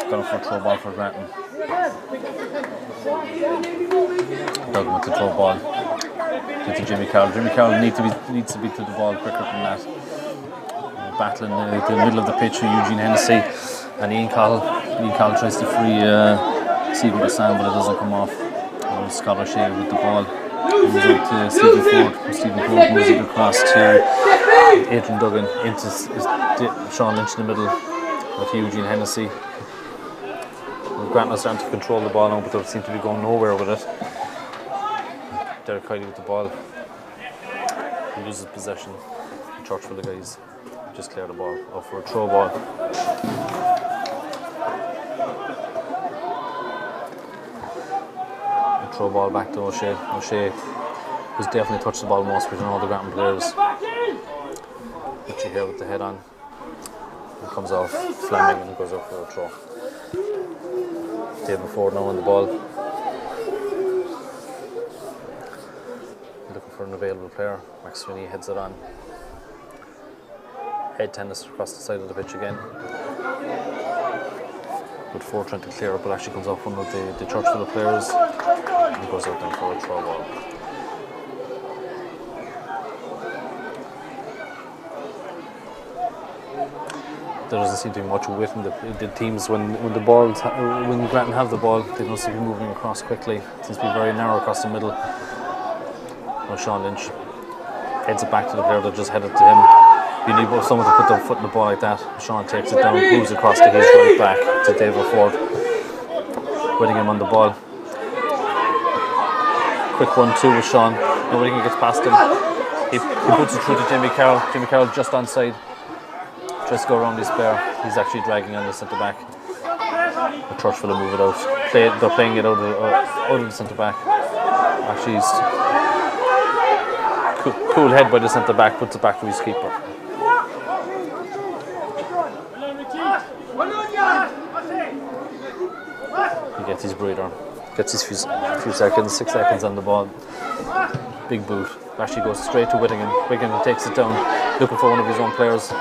Going for a throw ball for Grattan. Duggan with the throw ball. To Jimmy Carroll. Jimmy Carroll needs to be to the ball quicker than that. Battling the middle of the pitch with Eugene Hennessy and Ian Cowell. Ian Cowell tries to free Stephen Bassan, but it doesn't come off. Scott O'Shea with the ball. Moves out to Stephen Ford. Stephen Ford moves it across to Adrian Duggan into Sean Lynch in the middle with Eugene Hennessy. Grant is starting to control the ball now, but they seem to be going nowhere with it. Derek Kiley with the ball. He loses possession. The Churchvilla guys just clear the ball off for a throw ball. A throw ball back to O'Shea. O'Shea who's definitely touched the ball most between all the Grattan players. Richie here with the head on. It comes off Fleming and goes up for a throw. David Ford now on the ball. Looking for an available player. Max Sweeney heads it on. Head tennis across the side of the pitch again. With Ford trying to clear it, but actually comes off one of the Churchvilla players and goes out there for a throw ball. There doesn't seem to be much width in the teams when Grattan have the ball. They don't seem to be moving across quickly. It seems to be very narrow across the middle. Now Sean Lynch heads it back to the player that just headed to him. You need someone to put their foot in the ball like that. Sean takes it down, moves across to his right back to David Ford. Whittingham on the ball. Quick 1-2 with Sean. Now Whittingham gets past him. He puts it through to Jimmy Carroll. Jimmy Carroll just onside. Tries to go around this player. He's actually dragging on the centre back. The Churchvilla move it out. They're playing it out of the centre back. Actually, he's cool head by the centre back, puts it back to his keeper. He gets his breather. Gets his few seconds, 6 seconds on the ball. Big boot. Actually goes straight to Whittingham. Whittingham takes it down, looking for one of his own players.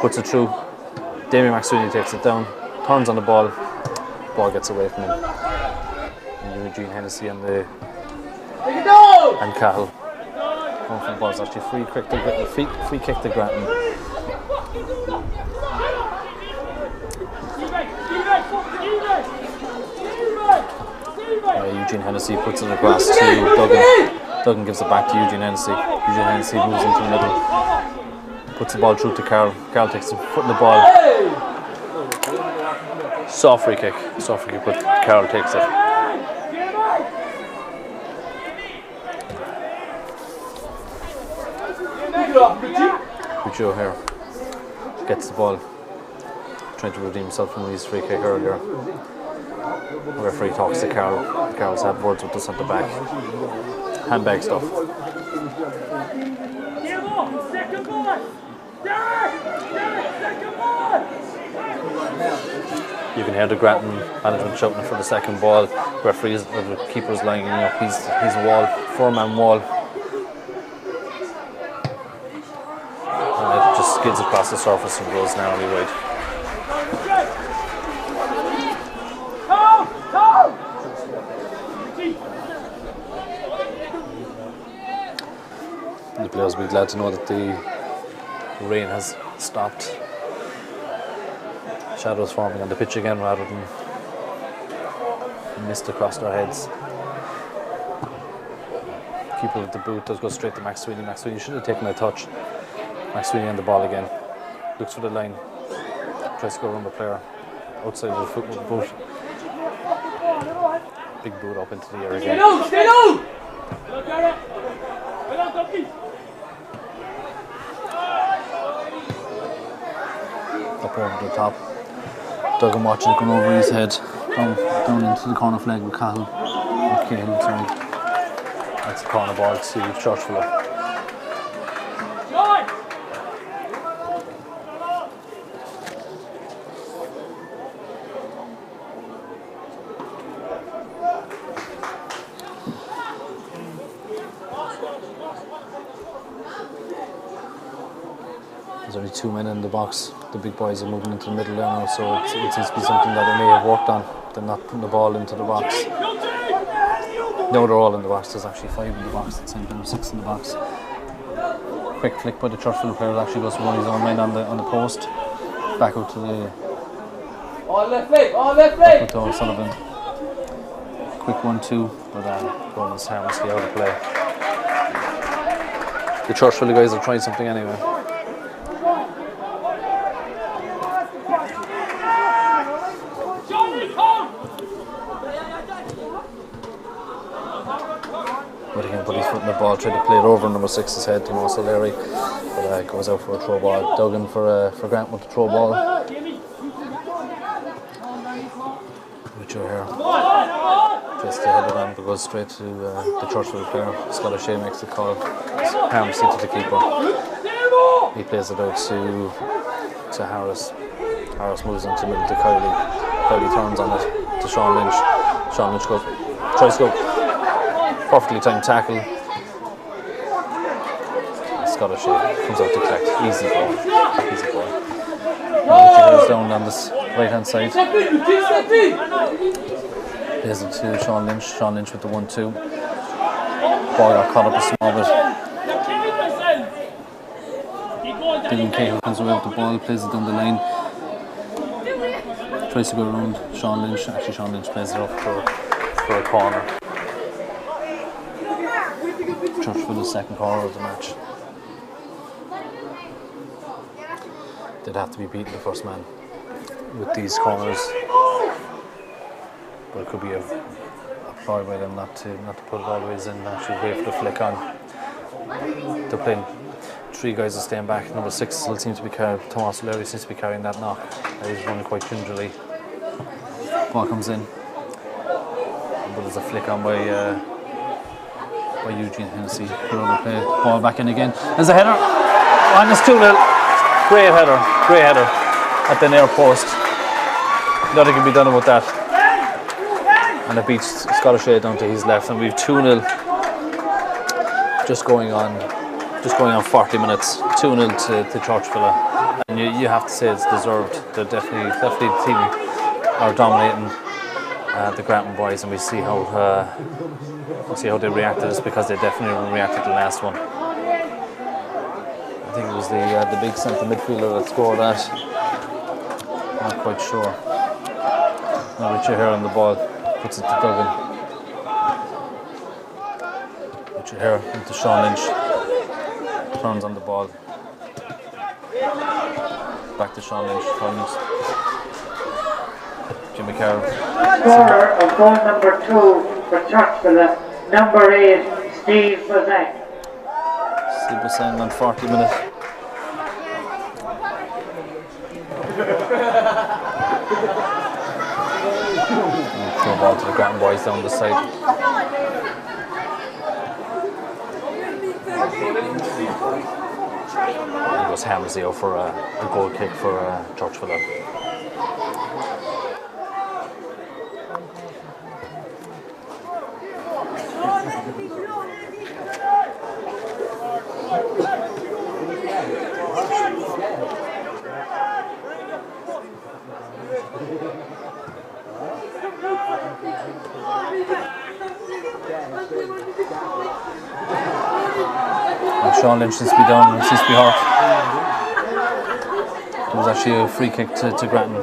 Puts it through. Damien McSweeney takes it down, turns on the ball gets away from him. And Eugene Hennessy and Cahill. Going for the ball. It's actually free kick to Grattan. Eugene Hennessy puts it across to Duggan. Duggan gives it back to Eugene Hennessy. Eugene Hennessy moves into the middle. Puts the ball through to Carroll. Carroll takes the foot in the ball. Soft free kick, but Carroll takes it. Joe here gets the ball, trying to redeem himself from his free kick earlier. The referee talks to Carroll. Carroll's had words with the centre back. Handbag stuff. You can hear the Grattan management shouting for the second ball. Referees, the keeper's lining up. He's a wall, 4-man wall. And it just skids across the surface and goes narrowly wide. The players will be glad to know that the rain has stopped. Shadows forming on the pitch again rather than mist across their heads. Keeper with the boot does go straight to Max Sweeney. Max Sweeney should have taken a touch. Max Sweeney on the ball again. Looks for the line. Tries to go around the player outside of the foot with the boot. Big boot up into the air again. Stay low! Up over the top. Duggan watching it going over his head. Down into the corner flag with Cahill. Sorry. That's a corner ball to Churchvilla. There's only 2 men in the box. The big boys are moving into the middle there now, so it seems to be something that they may have worked on. They're not putting the ball into the box. No, they're all in the box. There's actually 5 in the box. It's there are 6 in the box. Quick flick by the Churchvilla player actually goes to one of his own men on the post. Back out to the. All left leg! Back out to O'Sullivan. Quick 1-2, but going is harmlessly out of play. The Churchvilla guys are trying something anyway. But again, put his foot in the ball, tried to play it over number 6's head to Moss O'Leary, but goes out for a throw ball. Duggan for Grant with the throw ball. Richard here. Just to head it on, but goes straight to the Churchville player. Scott O'Shea makes the call. Harmlessly to the keeper. He plays it out to Harris. Harris moves into the middle to Kylie. Kylie turns on it to Sean Lynch. Sean Lynch tries to go. Perfectly timed tackle. Scott O'Shea comes out to collect. Easy ball. Easy ball. Richard is down on this right hand side. Plays it to Sean Lynch. Sean Lynch with the 1-2. Ball got caught up a small bit. Dylan Cahill comes away with the ball, plays it down the line. Tries to go around Sean Lynch. Actually, Sean Lynch plays it up for a corner. Churchvilla's second corner of the match. They'd have to be beating the first man with these corners, but it could be a ploy by them not to put it all the ways in. Actually, wait for the flick on. They're playing. 3 guys are staying back. Number 6 still seems to be carrying. Thomas O'Leary seems to be carrying that knock. He's running quite gingerly. Ball comes in, but there's a flick on by Eugene Hennessy. Play. Ball back in again. There's a header. And it's 2-0. Great header at the near post. Nothing can be done about that. And it beats Scott O'Shea down to his left, and we've 2-0 just going on 40 minutes. 2-0 to Churchvilla, and you have to say it's deserved. They're definitely the team are dominating the Grattan boys, and we see how they react to this, because they definitely reacted to the last one. I think it was the big centre midfielder that scored that. Not quite sure. Now Richard here on the ball, puts it to Duggan. Richard here into Sean Lynch. Turns on the ball. Back to Sean Lynch. Jimmy Carroll. Scorer of goal number 2 for Churchvilla, number 8, Steve Bazek. Steve Bazek on 40 minutes. Throw ball to the Grattan boys down the side. It was Hammersy for a goal kick for Churchvilla. And Sean Lynch seems to be down, seems to be hurt. It was actually a free kick to Grattan.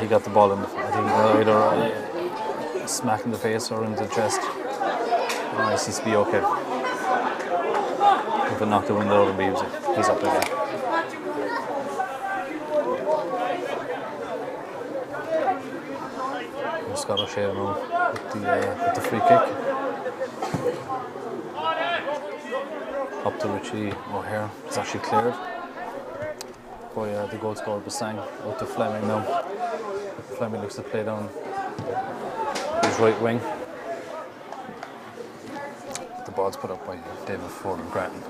He got the ball in, I think either a smack in the face or in the chest. And he seems to be okay. If it knocked the wind out of him, he's up again. Scott O'Shea now with the free kick. Up to Richie O'Hare. It's actually cleared by the goal scorer Basang. Out to Fleming now. Fleming looks to play down his right wing. The ball's put up by David Ford and Grattan.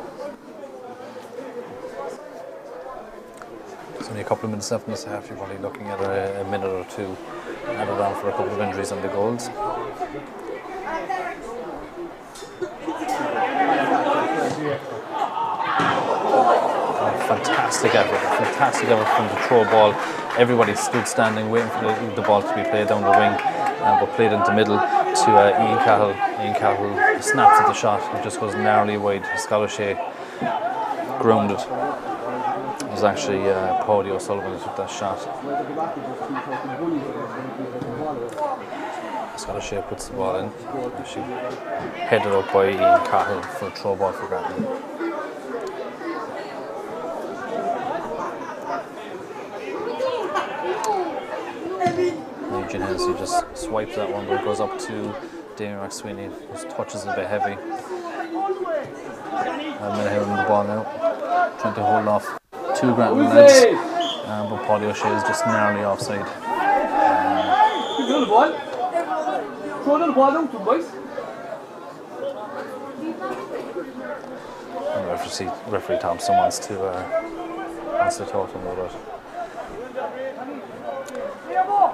It's only a couple of minutes left in this half. You're probably looking at a minute or two added on for a couple of injuries on the goals. Fantastic effort from the throw ball. Everybody stood standing waiting for the ball to be played down the wing, but played into middle to Ian Cahill. Ian Cahill snaps at the shot and just goes narrowly wide. Scott O'Shea grounded. It was actually Paudie O'Sullivan who took that shot. Scott O'Shea puts the ball in. She headed up by Ian Cahill for a throw ball for Grattan. Eugene Hennessy just swipes that one, but it goes up to Damien McSweeney, who touches it a bit heavy. Minahan on the ball now, trying to hold off two Grattan lads, but Paudie O'Shea is just narrowly offside. Throw the ball down to boys. And referee Thompson wants to talk to him about it.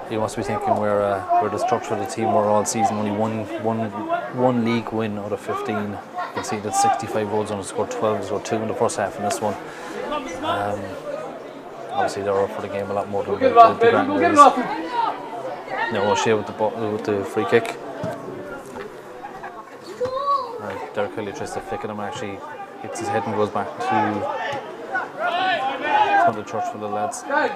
He must be thinking we're the Churchvilla team were all season, only one league win out of 15. Conceded 65 goals and scored 12, scored 2 in the first half in this one. Obviously they're up for the game a lot more than the Grattan guys. Now O'Shea with the free kick. Derek Kelly tries to flick at him, actually hits his head and goes back to one of the Churchvilla lads. Stand!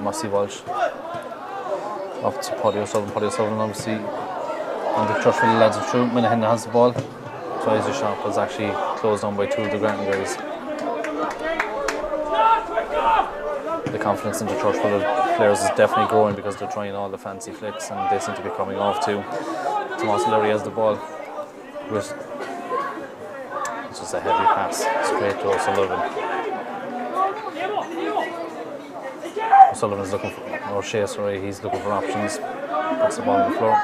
Mossy Walsh up to Paudie O'Sullivan. Paudie O'Sullivan obviously, and the Churchvilla lads are through. Minahan has the ball. Tries a shot, but is actually closed on by two of the Grattan guys. The confidence in the Churchvilla players is definitely growing because they're trying all the fancy flicks and they seem to be coming off too. Tomas O'Leary has the ball. It's just a heavy pass straight to O'Sullivan. O'Sullivan's looking for, he's looking for options. Puts the ball on the floor.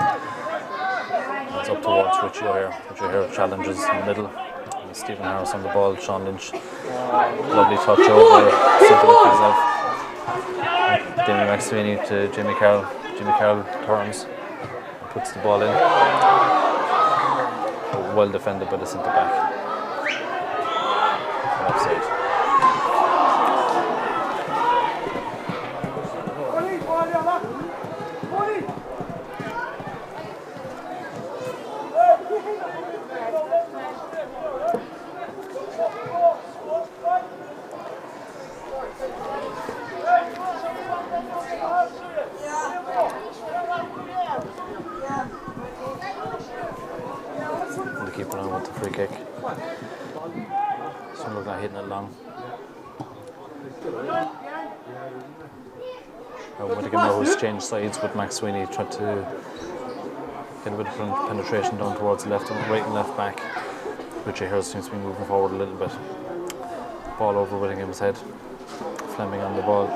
It's up towards Richie O'Hare. Richie O'Hare challenges in the middle. And Stephen Harris on the ball. Sean Lynch. Lovely touch over. Damien McSweeney to Jimmy Carroll. Jimmy Carroll turns. Puts the ball in. Well defended by the centre back. Offside. Keeper on with the free kick. So look like hitting it long. Whittaker now has changed sides with McSweeney, tried to get a bit of penetration down towards the left and right and left back. Richie Harris seems to be moving forward a little bit. Ball over Whittingham's head. Fleming on the ball.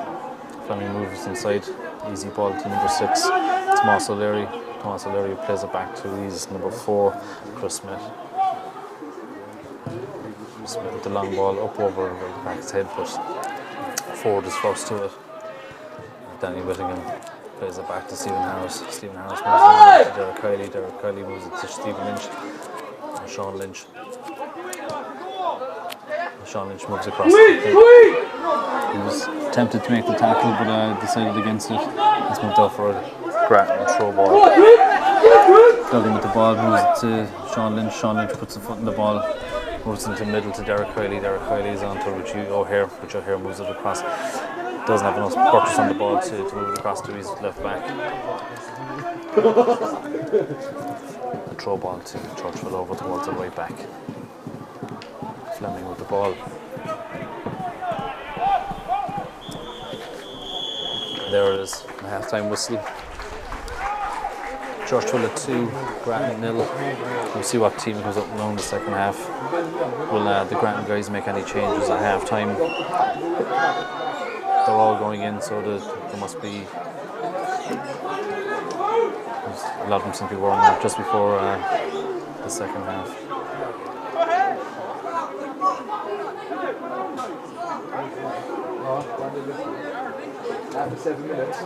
Fleming moves inside. Easy ball to number 6. Tomas O'Leary. Tomas O'Leary plays it back to his number 4, Chris Smith. Smith with the long ball up over right back's head, but Ford is first to it. Danny Whittingham plays it back to Stephen Harris. Stephen Harris moves it to Derek Kiley. Derek Kiley moves it to Stephen Lynch. And Sean Lynch. Sean Lynch moves across the field. He was tempted to make the tackle, but decided against it. It's moved out for a Grattan throw ball. Duggan with the ball, moves it to Sean Lynch. Sean Lynch puts the foot in the ball, moves into the middle to Derek Kiley. Derek Kiley is on to Richie O'Hare. Richie O'Hare moves it across. Doesn't have enough purchase on the ball to move it across to his left back. A throw ball to Churchvilla over towards the right back. Fleming with the ball. There it is, a half-time whistle. Churchvilla 2, Grattan 0. We'll see what team comes up now in the second half. Will the Grattan guys make any changes at half-time? They're all going in, so there must be... A lot of them seem to be warming up just before the second half. After 7 minutes.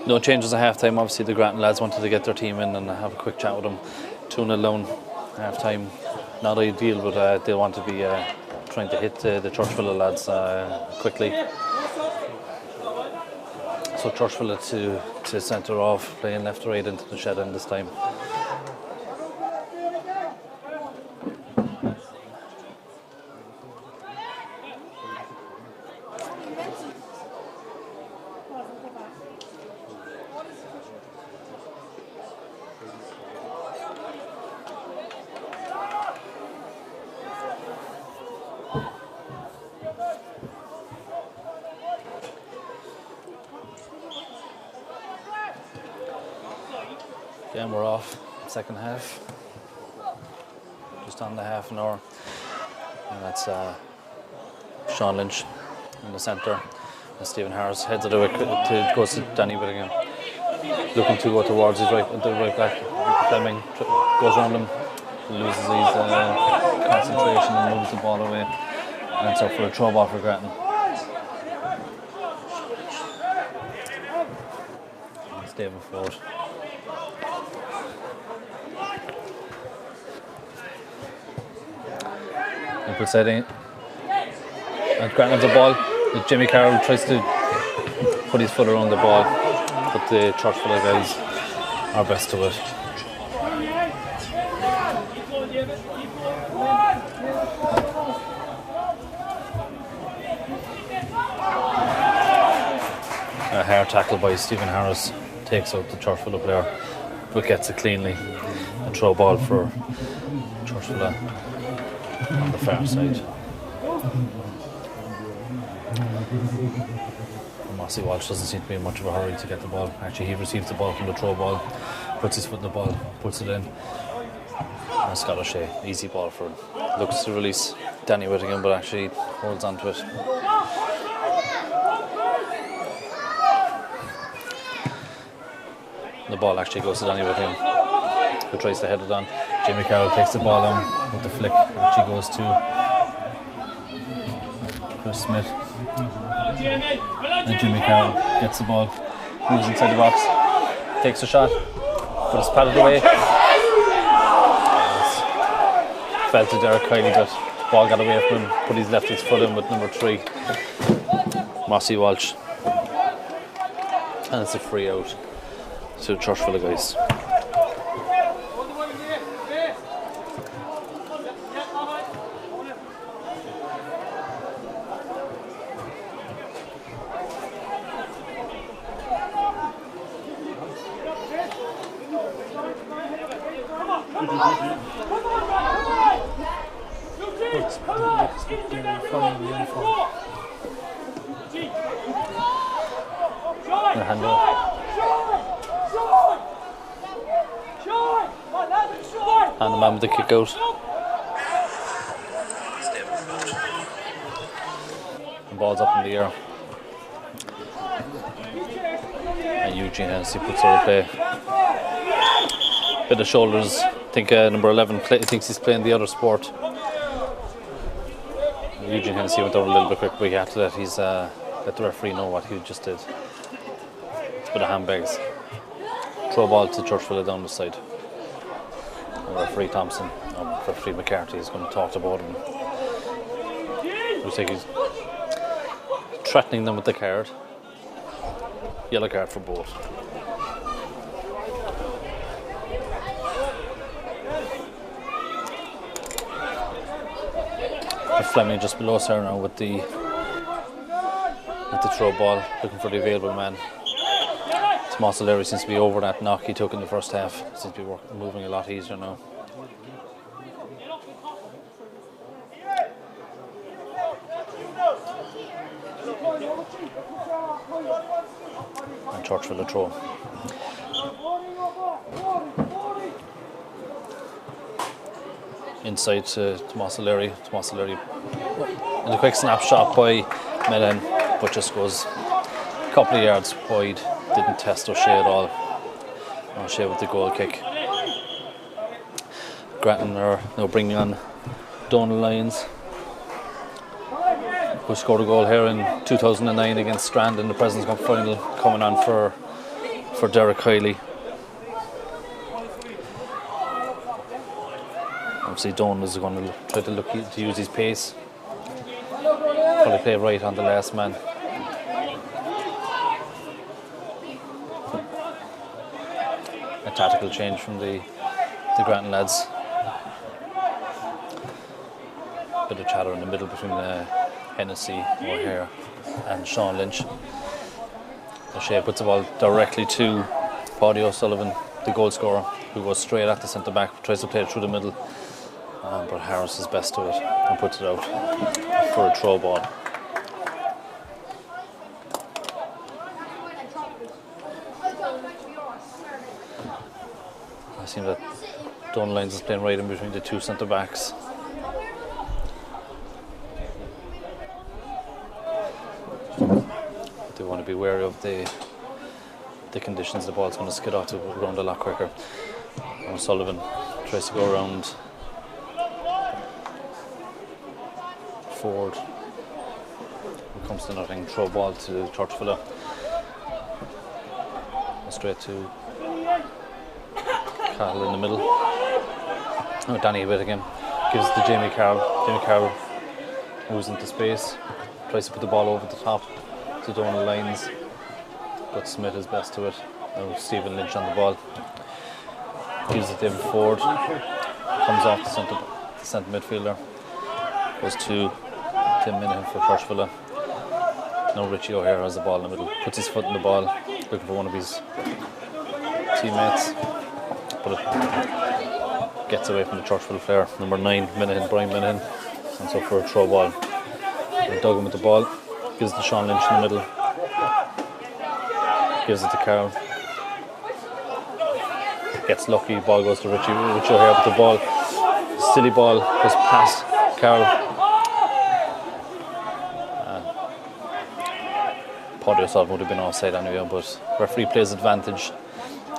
No changes at half time. Obviously the Grattan lads wanted to get their team in and have a quick chat with them. 2-0 down half time. Not ideal, but they want to be trying to hit the Churchvilla lads quickly. So Churchvilla to centre off, playing left to right into the shed end this time. Again, we're off second half, just on the half an hour, and that's Sean Lynch in the centre, and Stephen Harris heads it away goes to Danny Whittingham, looking to go towards his right back. Fleming goes around him, loses his concentration and moves the ball away, and it's up for a throw ball for Grattan. It's David Ford. Puts that in, and Grattan has a ball. Jimmy Carroll tries to put his foot around the ball, but the Churchvilla guys are best to it. A hair tackle by Stephen Harris takes out the Churchvilla player, but gets it cleanly. A throw ball for Churchvilla on the far side. Mossy Walsh doesn't seem to be in much of a hurry to get the ball. Actually, he receives the ball from the throw ball, puts his foot in the ball, puts it in. And Scott O'Shea, easy ball for him. Looks to release Danny Whittingham, but actually holds on to it. The ball actually goes to Danny Whittingham, who tries to head it on. Jimmy Carroll takes the ball on with the flick, actually goes to Chris Smith. And Jimmy Carroll gets the ball, moves inside the box, takes a shot, but it's patted away. Fell to Derek Kiley, but the ball got away from him, put his left foot in with number 3, Mossy Walsh. And it's a free out to the Churchvilla guys. And the man with the kick out. The ball's up in the air. And Eugene Hennessy puts over play. Bit of shoulders. I think number 11 thinks he's playing the other sport. Eugene Hennessy went over a little bit quick, but he had to let the referee know what he just did. It's a bit of handbags. Throw ball to Churchvilla down the side. Referee Thompson, referee McCarthy is going to talk to both of them. Looks like he's threatening them with the card. Yellow card for both. Fleming just below Sarah now with the throw ball, looking for the available man. Tomas O'Leary seems to be over that knock he took in the first half. Seems to be moving a lot easier now. And Churchvilla throw. Inside to Tomas O'Leary. Tomas O'Leary in a quick snapshot by Mellon, but just goes a couple of yards wide. Didn't test O'Shea at all. O'Shea with the goal kick. Grattan are now bringing on Donal Lyons, who scored a goal here in 2009 against Strand in the President's Cup final, coming on for for Derek Kiley. Obviously Don is going to try to look to use his pace. Probably play right on the last man. A tactical change from the Grattan lads. Bit of chatter in the middle between Hennessy, O'Hare and Sean Lynch. O'Shea puts the ball directly to Paddy O'Sullivan, the goal scorer, who goes straight at the centre back, tries to play it through the middle, but Harris is best to it and puts it out for a throw ball. I think that Don Lyons is playing right in between the two centre backs. They want to be wary of the conditions. The ball's going to skid off the ground a lot quicker. O'Sullivan tries to go around forward. It comes to nothing. Throw ball to Churchvilla. Straight to Carroll in the middle. Oh, Danny Whittingham gives it to Jamie Carroll. Jamie Carroll moves into space. Tries to put the ball over the top to Donald Lyons, but Smith is best to it. Now Stephen Lynch on the ball. Gives it David Ford. Comes off the centre midfielder. Goes to Tim Minahan for Churchvilla. Now Richie O'Hare has the ball in the middle. Puts his foot in the ball, looking for one of his teammates. But it gets away from the Churchville player. Number 9, Minahan, Brian Minahan. And so for a throw ball. Duggan with the ball. Gives it to Sean Lynch in the middle. Gives it to Carroll. Gets lucky, ball goes to Richie O'Hare with the ball. Silly ball goes past Carroll. Paddy O'Sullivan would have been offside anyway, but referee plays advantage.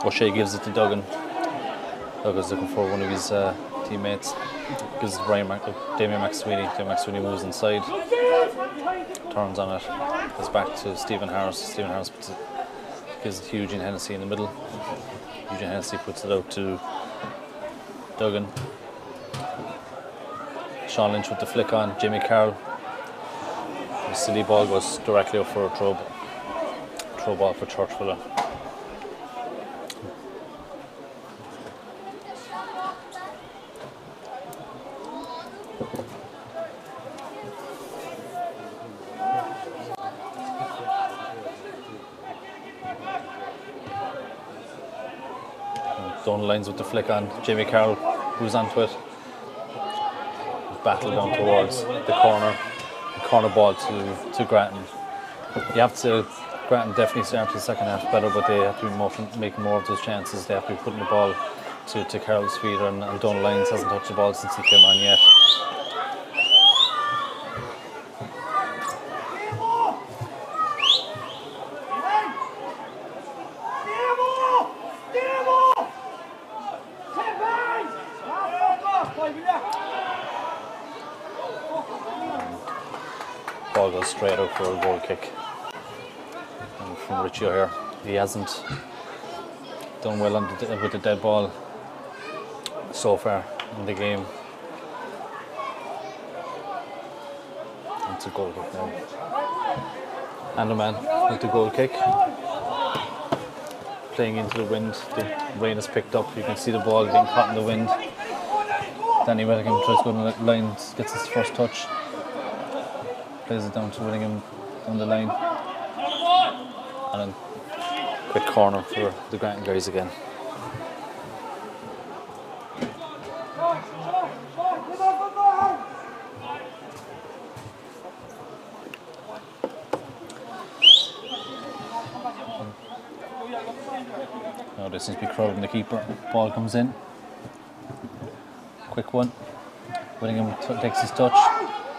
O'Shea gives it to Duggan. Duggan's looking for one of his teammates. Gives it to Damien McSweeney. Damien McSweeney moves inside. Turns on it. Goes back to Stephen Harris. Stephen Harris gives it to Eugene Hennessy in the middle. Eugene Hennessy puts it out to Duggan. Sean Lynch with the flick on. Jimmy Carroll. The silly ball goes directly up for a throw ball for Churchvilla. Donald Lyons with the flick on. Jamie Carroll, who's onto it. Battle down towards the corner. The corner ball to Grattan. You have to, Grattan definitely started the second half better, but they have to be making more of those chances. They have to be putting the ball to Carroll's feet, and Donald Lyons hasn't touched the ball since he came on yet. Ball goes straight out for a goal kick from Richie O'Hare. He hasn't done well on with the dead ball so far in the game. It's a goal kick now. And a man with the goal kick. Playing into the wind. The rain has picked up. You can see the ball getting caught in the wind. Danny Whittingham tries to go to the line, gets his first touch. Plays it down to Whittingham down the line. And then quick corner for the Grattan guys again. Now this seems to be crowding the keeper. Ball comes in. Quick one. Whittingham takes his touch.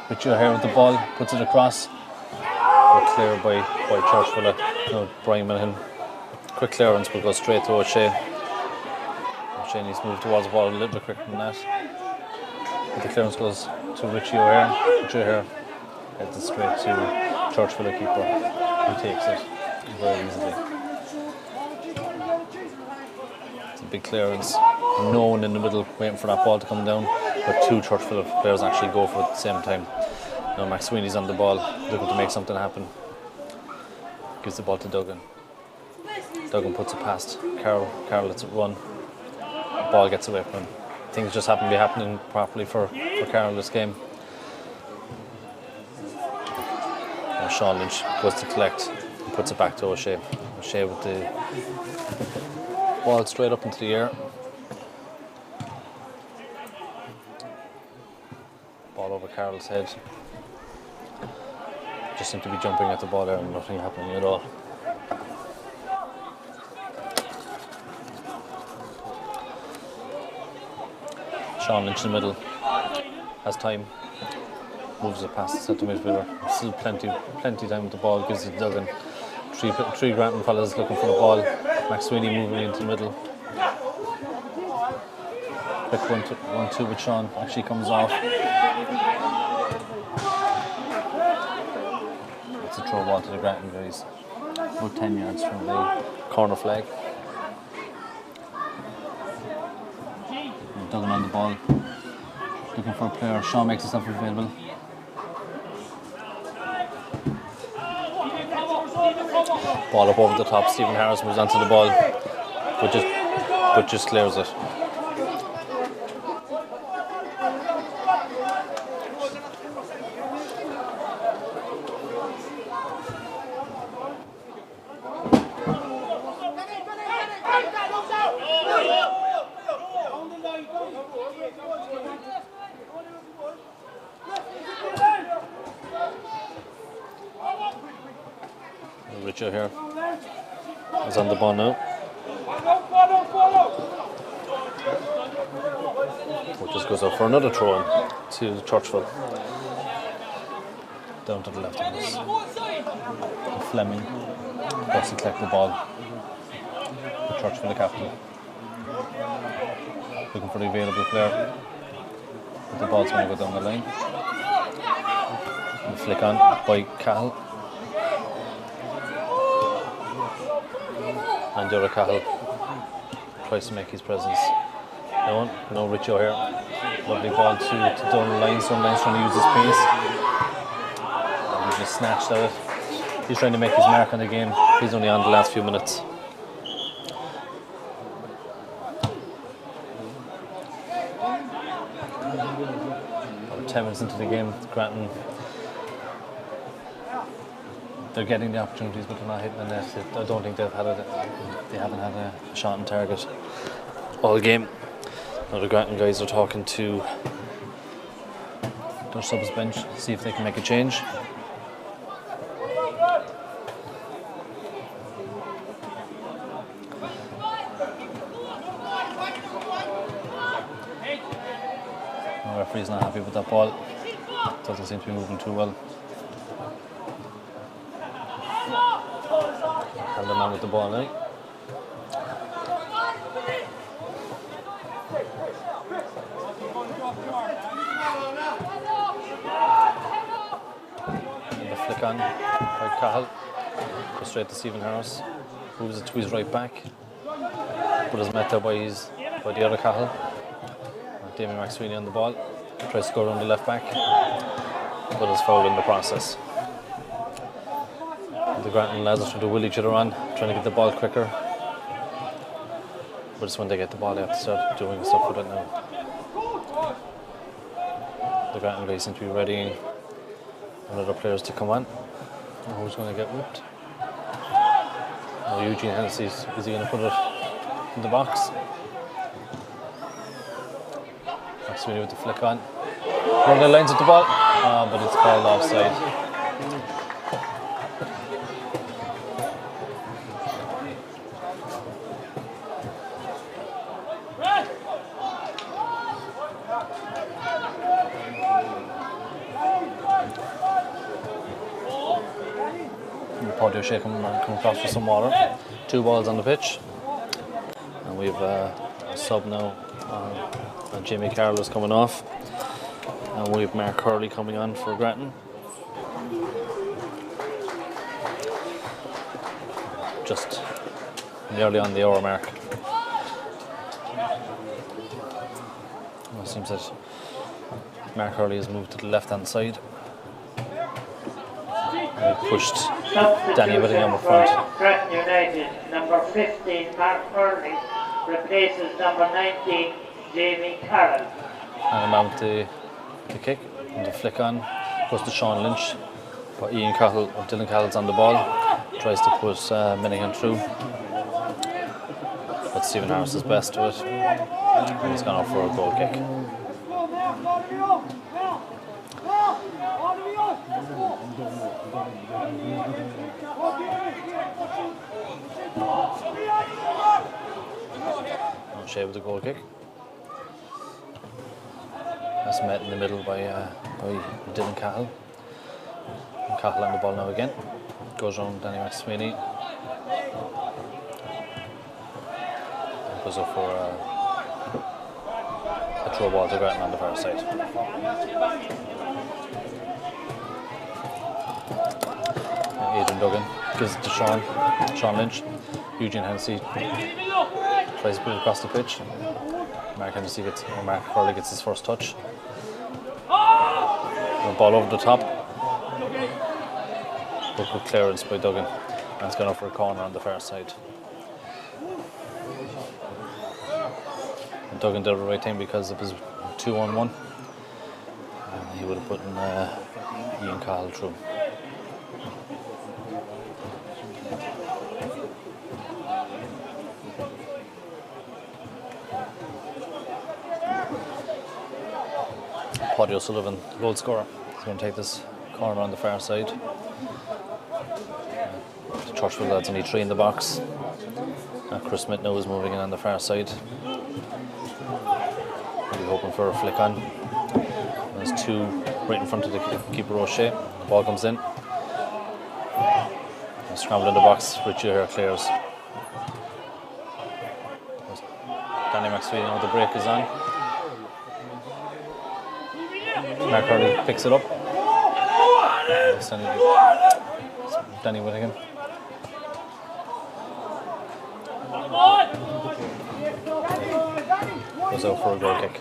Richie O'Hare with the ball, puts it across. Clear by Churchvilla. No, Brian Minahan. Quick clearance, but goes straight to O'Shea. O'Shea needs to move towards the ball a little bit quicker than that. But the clearance goes to Richie O'Hare. Richie O'Hare heads it straight to Churchvilla keeper, who takes it very easily. big clearance. No one in the middle waiting for that ball to come down, but 2 Churchvilla players actually go for it at the same time. Now Max Sweeney's on the ball, looking to make something happen. Gives the ball to Duggan. Duggan puts it past Carroll. Carroll lets it run. Ball gets away from him. Things just happen to be happening properly for Carroll this game. Now Sean Lynch goes to collect and puts it back to O'Shea. O'Shea with the ball straight up into the air. Ball over Carroll's head. Just seem to be jumping at the ball there and nothing happening at all. Sean Lynch in the middle has time, moves it past the centre midfielder. Still plenty time with the ball, gives it to Duggan. Three Grattan fellas looking for the ball. Max Sweeney moving into the middle. Quick 1-2 with Sean, actually comes off. It's a throw ball to the Grattan guys, about 10 yards from the corner flag. Duggan on the ball, looking for a player. Sean makes himself available. Ball up over the top. Stephen Harris moves onto the ball, but just clears it. Richard here is on the ball now. Just goes out for another throw in to Churchville. Down to the left of us. Fleming goes to collect the ball. The Churchville captain. Looking for the available player. But the ball's going to go down the line. And flick on by Cahill. And Dura Cahill tries to make his presence known. No Richo here. Lovely ball to Donald Lyons. Donald Lyons trying to use his pace. And he just snatched at it. He's trying to make his mark on the game. He's only on the last few minutes. About 10 minutes into the game, Grattan. They're getting the opportunities, but they're not hitting the net. I don't think they haven't had a shot on target all game. Now the Grattan guys are talking to their subs bench, see if they can make a change. The referee's not happy with that ball. Doesn't seem to be moving too well. And the man with the ball now. And the flick on by Cahill. Goes straight to Stephen Harris. Moves it to his right back. But is met there by the other Cahill. Damien McSweeney on the ball. Tries to go around the left back. But is fouled in the process. The Grattan lads are trying to will each other on, trying to get the ball quicker. But it's when they get the ball, they have to start doing stuff with it now. The Grattan guys seem to be readying other players to come on. And who's going to get whipped? Eugene Hennessy, is he going to put it in the box? Sweeney with the flick on. Running the lines with the ball, but it's called offside. Porto Shea come across for some water. 2 balls on the pitch. And we've a sub now. And Jamie Carroll is coming off. And we have Mark Hurley coming on for Grattan. Just nearly on the hour mark. seems that Mark Hurley has moved to the left-hand side. He pushed Danny Whittingham up front. Grattan United, number 15, Mark Hurley, replaces number 19, Jamie Carroll. And a mount the kick and the flick on goes to Sean Lynch, but Ian Cahill or Dylan Cahill's on the ball, tries to put Minihan through, but Stephen Harris is best to it, and he's gone off for a goal kick. O'Shea with the goal kick. That's met in the middle by Dylan Cahill. And Cahill on the ball now again. Goes around Danny McSweeney. And goes up for a throw ball to Grattan on the far side. Adrian Duggan gives it to Sean Lynch. Eugene Hennessy tries to put it across the pitch. Mark Hurley gets his first touch. The ball over the top. But good clearance by Duggan. And it's gone up for a corner on the far side. And Duggan did the right thing because it was 2-on-1. And he would have put Ian Cahill through. Paddy O'Sullivan, goal scorer, is going to take this corner on the far side. The Churchville lads only 3 in the box. Chris Smith now is moving in on the far side. Really hoping for a flick on. There's 2 right in front of the keeper O'Shea. The ball comes in. And scrambled in the box. Richie here clears. Danny McSweeney, the break is on. Mark Hurley picks it up. Danny Whittingham. Goes out for a goal kick.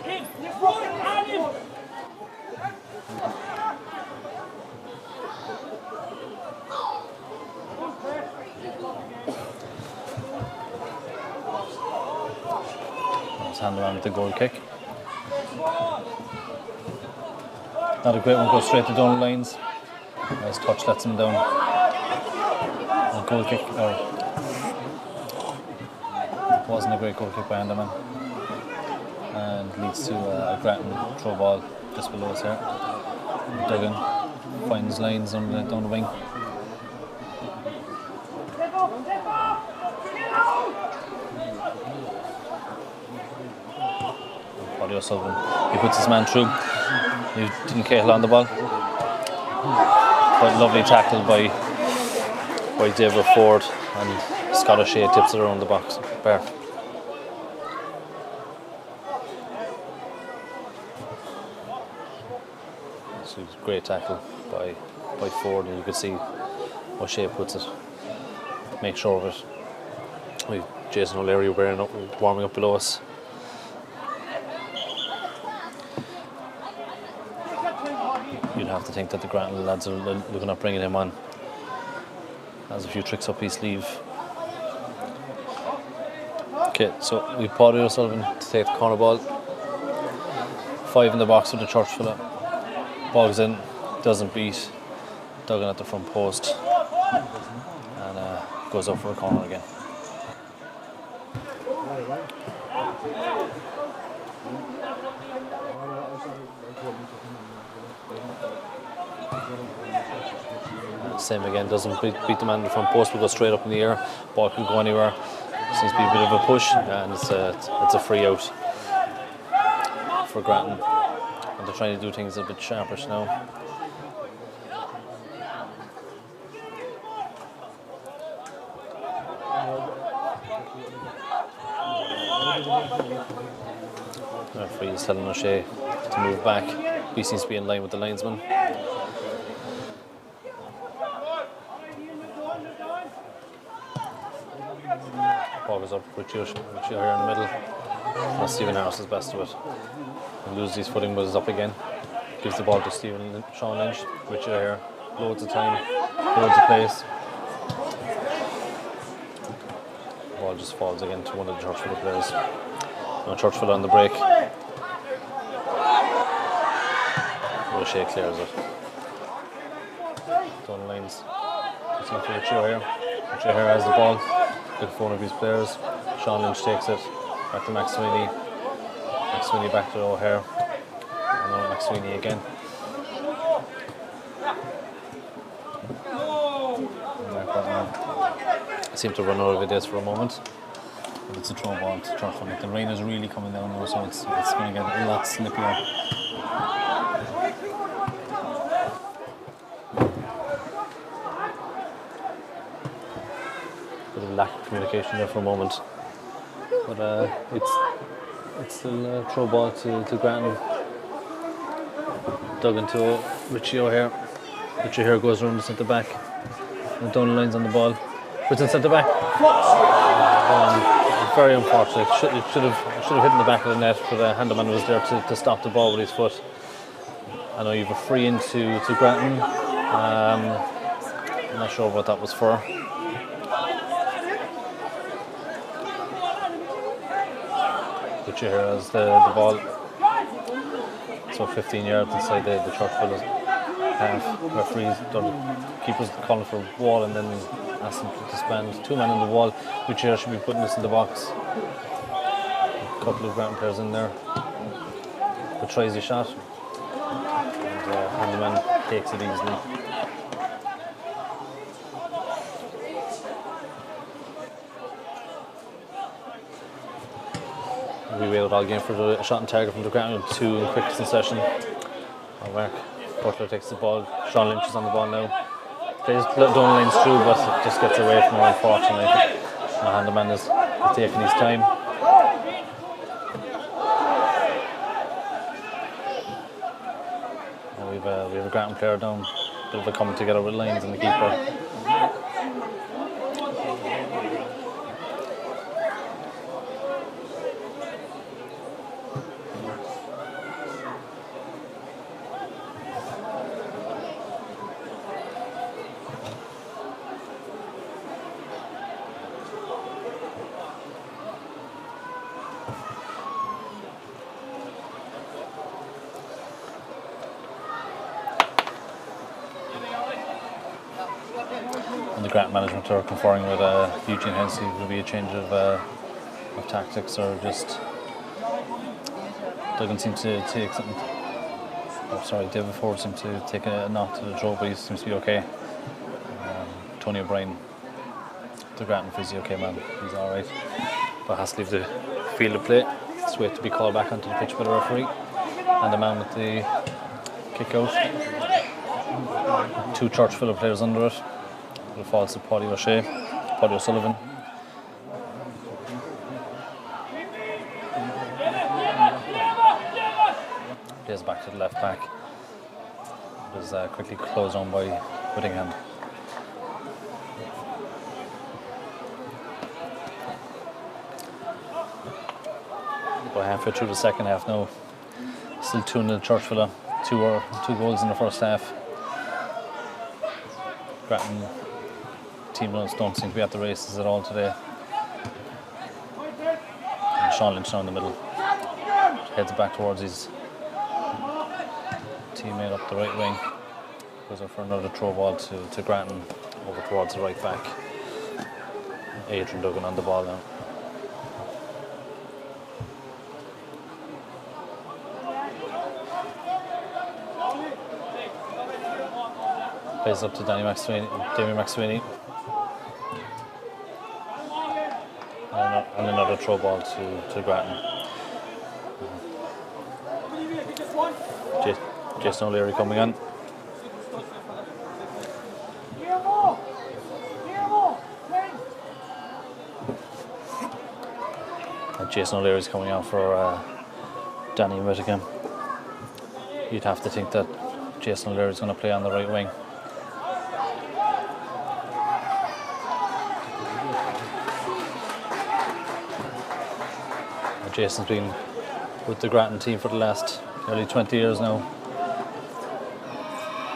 Let's hand around with the goal kick. Not a great one, goes straight to down the lines. Nice touch, lets him down. A goal kick, wasn't a great goal kick by Andaman. And leads to a Grattan throw ball just below us here. Duggan finds lines down the wing. Paddy O'Sullivan, he puts his man through. Dylan Cahill on the ball. Quite lovely tackle by David Ford, and Scott O'Shea tips it around the box bar. So great tackle by Ford, and you could see O'Shea puts it. Make sure of it. We've Jason O'Leary warming up below us. You'd have to think that the Grattan lads are looking at bringing him on. Has a few tricks up his sleeve. Okay, so we've Paddy O'Sullivan to take the corner ball. 5 in the box with the Churchvilla. Ball goes in, doesn't beat. Duggan at the front post. And goes up for a corner again. Same again, doesn't beat the man in the front post, but goes straight up in the air. Ball could go anywhere. Seems to be a bit of a push, and it's a free out for Grattan. And they're trying to do things a bit sharpish now. The referee is telling O'Shea to move back. He seems to be in line with the linesman. Ball goes up, Richie here in the middle. Stephen Harris is best of it. He loses his footing, but is up again. Gives the ball to Sean Lynch. Richard here, loads of time, loads of place. The ball just falls again to one of the Churchvilla players. No Churchvilla on the break. O'Shea clears it. Down the lines. It's not Richard here. Richard here has the ball. Good for one of his players. Sean Lynch takes it. Back to Max Sweeney. Max Sweeney back to O'Hare. And now Max Sweeney again. I seem to run out of ideas for a moment. But it's a throw ball to Churchvilla. The rain is really coming down now, so it's going to get a lot slippier. Bit of lack of communication there for a moment. But it's still a throw ball to Grattan. Dug into Richie O'Hare. Richie O'Hare goes around the centre back. And down the lines on the ball. Puts in centre back. Very unfortunate. It should have hit in the back of the net, but Handeman was there to stop the ball with his foot. I know you have a free into Grattan. I'm not sure what that was for. Richie here has the ball. So 15 yards inside the Churchvilla half. Referees, keepers calling for a wall and then ask them to disband. 2 men on the wall. Richie here should be putting this in the box. A couple of Grattan players in there. But tries the shot. And the man takes it easily. We waited all game for the shot and target from the Grattan. 2 in quick succession. Mark Butler takes the ball. Sean Lynch is on the ball now. Plays down lanes through, but it just gets away from him, unfortunately. Handeman is taking his time. And we have a Grattan player down. Bit of a coming together with lines and the keeper. And the Grattan management are conferring with Eugene Hensey. Will be a change of tactics, or just Duggan seems to take something. Oh, sorry, David Ford seems to take a knock to the throat, but he seems to be okay. Tony O'Brien, the Grattan physio, okay man, he's all right, but has to leave the field of play. Just wait to be called back onto the pitch by the referee. And the man with the kick out. 2 Churchvilla players under it. It falls to Paddy O'Sullivan. Plays back to the left back. It is quickly closed on by Whittingham. About halfway through the second half now. Still 2-0 Churchvilla. 2 goals in the first half. Grattan team don't seem to be at the races at all today. And Sean Lynch now in the middle. Heads back towards his teammate up the right wing. Goes up for another throw ball to Grattan over towards the right back. Adrian Duggan on the ball now. Plays up to Damien McSweeney. And another throw ball to Grattan. Jason O'Leary coming on. And Jason O'Leary's coming on for Danny Whittingham. You'd have to think that Jason O'Leary's going to play on the right wing. Jason's been with the Grattan team for the last nearly 20 years now.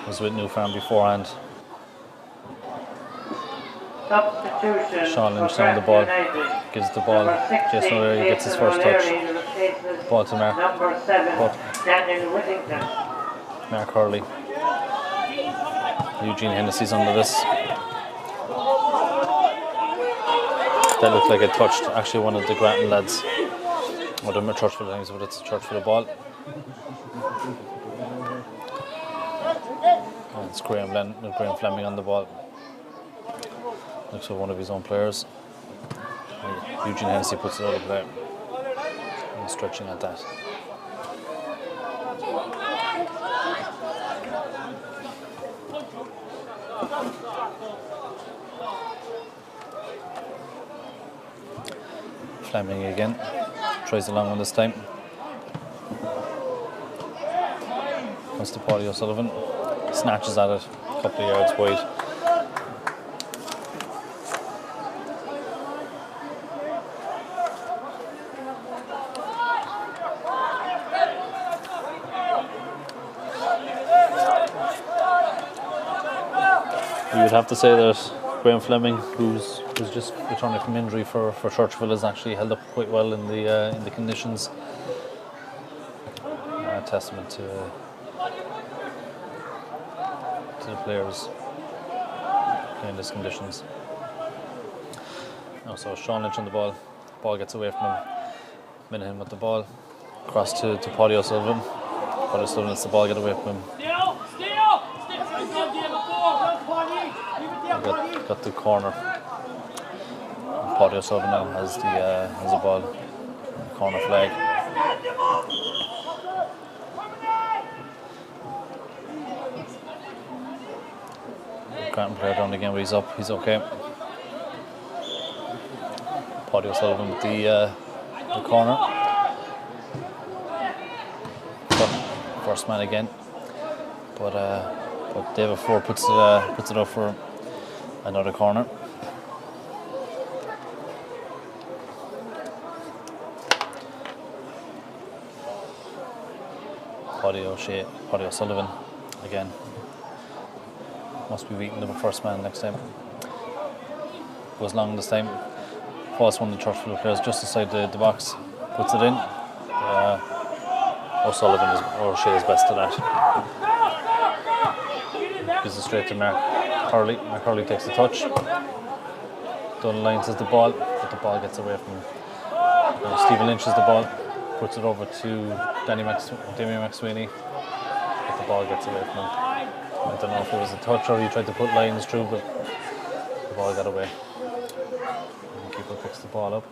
Was with New Farm beforehand. Substitution. Sean Lynch down the ball, gives the ball. Jason O'Leary gets his first touch. Ball to Mark. Number 7, Daniel Whittington. Mark Hurley. Eugene Hennessy's under this. That looked like it touched actually one of the Grattan lads. Or the Churchvilla things, but it's a Churchvilla ball. And it's Graham Fleming on the ball. Looks like one of his own players. And Eugene Hennessy puts it out of there. And stretching at that. Fleming again. Tries the long one this time. Comes to Paddy O'Sullivan. Snatches at it. A couple of yards wide. You would have to say that Graham Fleming, who's just returning from injury for Churchville, has actually held up quite well in the conditions. Testament to the players playing these conditions. Oh, so Sean Lynch on the ball. Ball gets away from him. Minahan with the ball. Cross to Paddy O'Sullivan. Paddy O'Sullivan lets the ball get away from him. Got the corner. Paddy O'Sullivan now has the ball. Corner flag. Grattan player down again, but he's up. He's okay. Paddy O'Sullivan with the corner. First man again, but David Ford puts it up for another corner. Paddy O'Sullivan again. Must be beating the first man next time. Goes long this time. Falls one of the Churchville players just inside the box. Puts it in. O'Sullivan or O'Shea is best to that. Gives it straight to Mark Hurley. Mark Hurley takes the touch. Down the line says the ball, but the ball gets away from him. Now Stephen Lynch has the ball. Puts it over to Damien McSweeney. But the ball gets away from him. I don't know if it was a touch or he tried to put lines through, but the ball got away. And the keeper picks the ball up.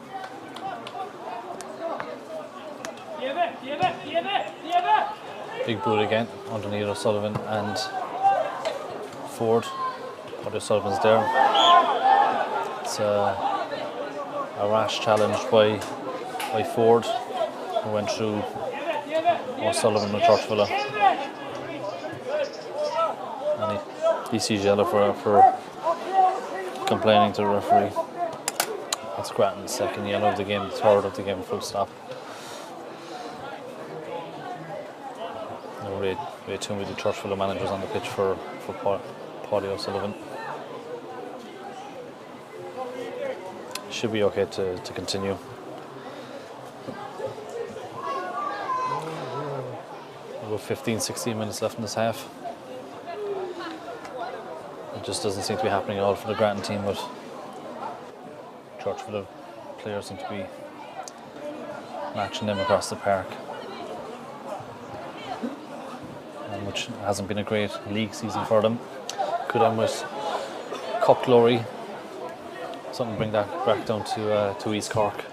Big boot again underneath O'Sullivan and Ford. But O'Sullivan's there. It's a rash challenge by Ford, who went through O'Sullivan with Churchvilla. And he sees yellow for complaining to the referee. That's Grattan's second yellow of the game, third of the game, full stop. Ray Toomey, the Churchvilla managers on the pitch for Paddy O'Sullivan. Should be okay to continue. About 15-16 minutes left in this half. It just doesn't seem to be happening at all for the Grattan team, but Churchvilla players seem to be matching them across the park. Which hasn't been a great league season for them. Could end with cup glory. Something to bring that back down to East Cork.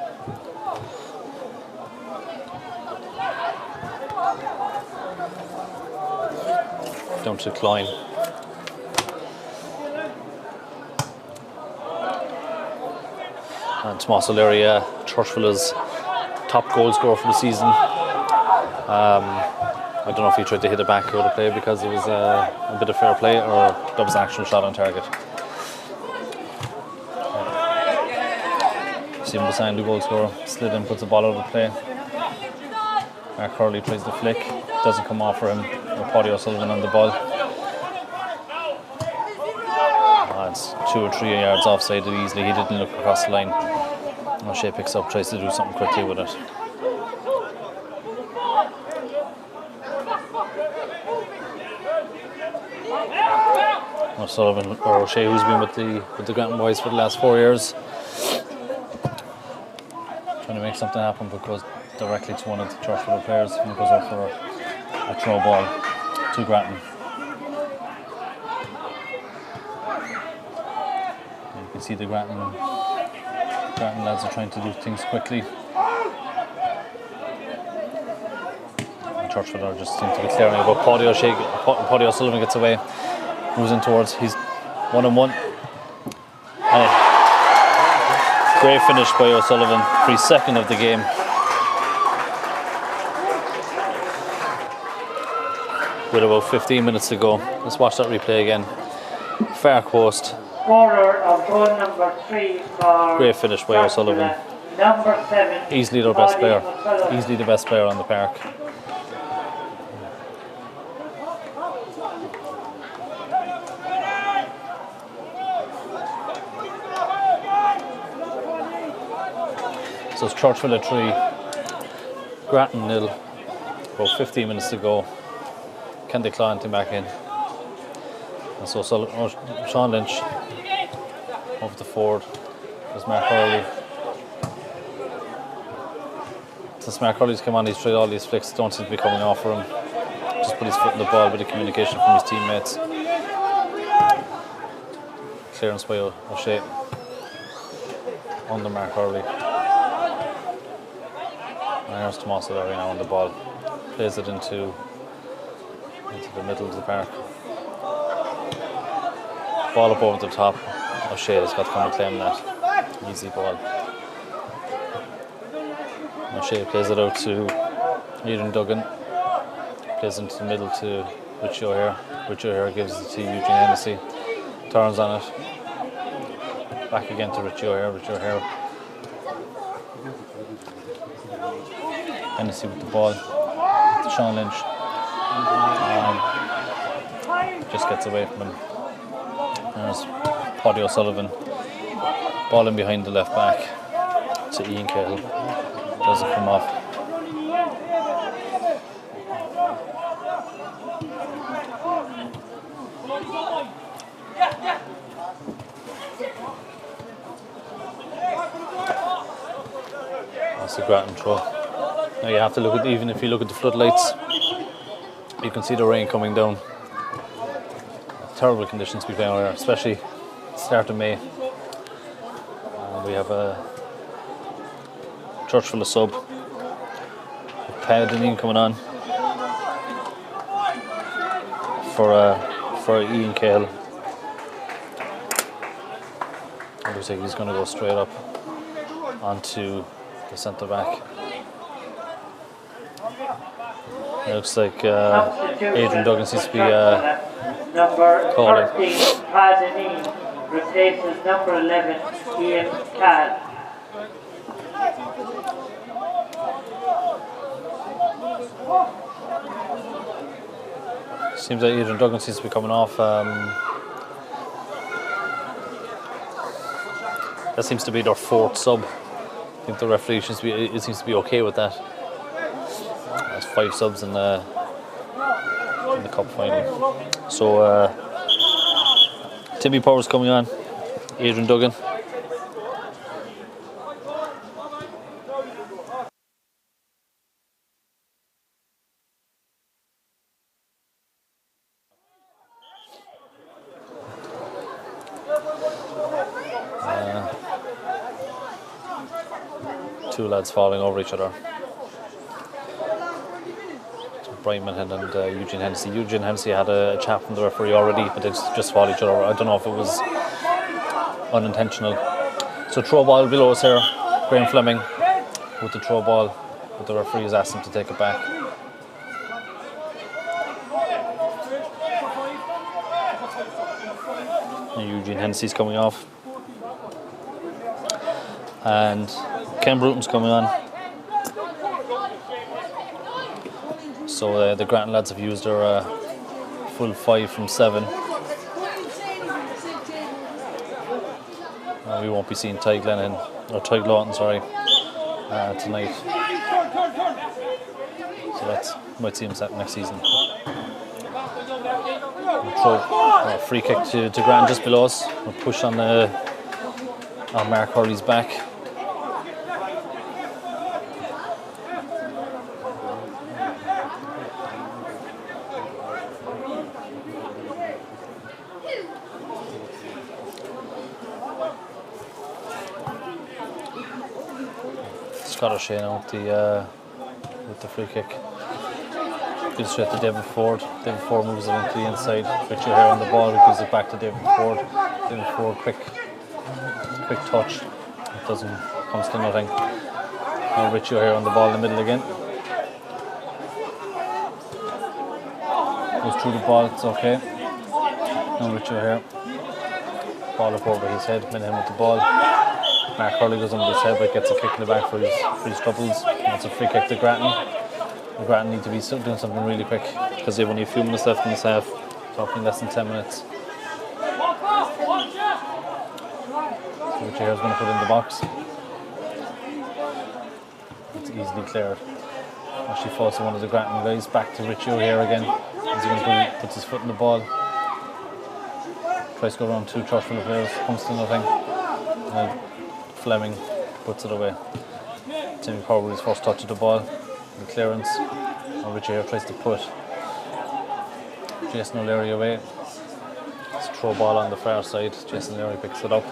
Down to Clyne. And Tomas O'Leary, Churchvilla's top goal scorer for the season. I don't know if he tried to hit it back out of play because it was a bit of fair play, or that was an actual shot on target. Perhaps even beside the goal scorer. Slid in, puts the ball out of play. Mark Hurley tries the flick, doesn't come off for him. Paddy O'Sullivan on the ball. It's 2 or 3 yards offside easily. He didn't look across the line. O'Shea picks up, tries to do something quickly with it. O'Sullivan or O'Shea, who's been with the Grattan boys for the last 4 years, trying to make something happen, but goes directly to one of the Churchvilla players and goes up for a throw ball to Grattan. And you can see the Grattan lads are trying to do things quickly. Churchvilla just seem to be clearing it, but Paddy O'Sullivan gets away, moves in towards, he's 1-on-1. And great finish by O'Sullivan for his second of the game. With about 15 minutes to go. Let's watch that replay again. Far post. Scorer of goal number 3 for Great finish by O'Sullivan. Number 7. Easily their best player. Easily the best player on the park. So it's Churchvilla 3, Grattan 0. About 15 minutes to go. Can they claw anything back in? And so Sean Lynch over the forward. There's Mark Hurley. Since Mark Hurley's come on, he's tried all these flicks, don't seem to be coming off for him. Just put his foot in the ball, bit of communication from his teammates. Clearance by O'Shea. Under Mark Hurley. And here's Tomaso there now on the ball. Plays it into the middle of the park. Ball up over the top. O'Shea has got to come and claim that. Easy ball. O'Shea plays it out to Aidan Duggan. Plays into the middle to Richie O'Hare. Richie O'Hare gives it to Eugene Hennessy. Turns on it. Back again to Richie O'Hare. Richie O'Hare. Hennessy with the ball. To Sean Lynch. Just gets away from him. There's Paddy O'Sullivan. Ball in behind the left back to Ian Cahill. Doesn't come off. That's a Grattan throw. Now you have to look at, even if you look at the floodlights, you can see the rain coming down. Terrible conditions to be playing here, especially start of May. We have a Churchvilla sub. Pad and Ian coming on for Ian Cahill. It looks like he's going to go straight up onto the centre back. It looks like Adrian Duggan seems to be number 13, Padanine, replaces number 11, Ian Cal. Seems like Adrian Duggan seems to be coming off. That seems to be their 4th sub. I think the referee seems to be okay with that. There's 5 subs in the cup final. So Timmy Power's coming on. Adrian Duggan. Two lads falling over each other. Brian Minhan and Eugene Hennessy. Eugene Hennessy had a chat from the referee already, but they just fought each other. I don't know if it was unintentional. So throw ball below us here. Graham Fleming with the throw ball, but the referee has asked him to take it back. And Eugene Hennessy's coming off. And Ken Bruton's coming on. So the Grattan lads have used their full 5 from 7. We won't be seeing Ty Glennon, or Ty Glawton, sorry, tonight. So that might see him set next season. Free kick to Grattan just below us. We'll push on Mark Hurley's back. Scott O'Shea now with the free kick. Gives straight to David Ford. David Ford moves it into the inside. Richie here on the ball, gives it back to David Ford. David Ford, quick touch. It doesn't, comes to nothing. Now Richie here on the ball in the middle again. Goes through the ball, it's okay. Now Richie here. Ball up over his head, Minahan with the ball. Mark Hurley goes under his head, but gets a kick in the back for his troubles. That's a free kick to Grattan. And Grattan need to be doing something really quick because they've only a few minutes left in this half. Talking less than 10 minutes. Which here is going to put in the box. It's easily cleared. Actually falls to one of the Grattan guys. Back to Richie O'Hare again. He's going to put his foot in the ball. Tries to go around 2 Churchvilla players. Comes to nothing. And Fleming puts it away. Timmy Power with his first touch of the ball. The clearance. And Richie here tries to put Jason O'Leary away. It's a throw ball on the far side. Jason O'Leary picks it up.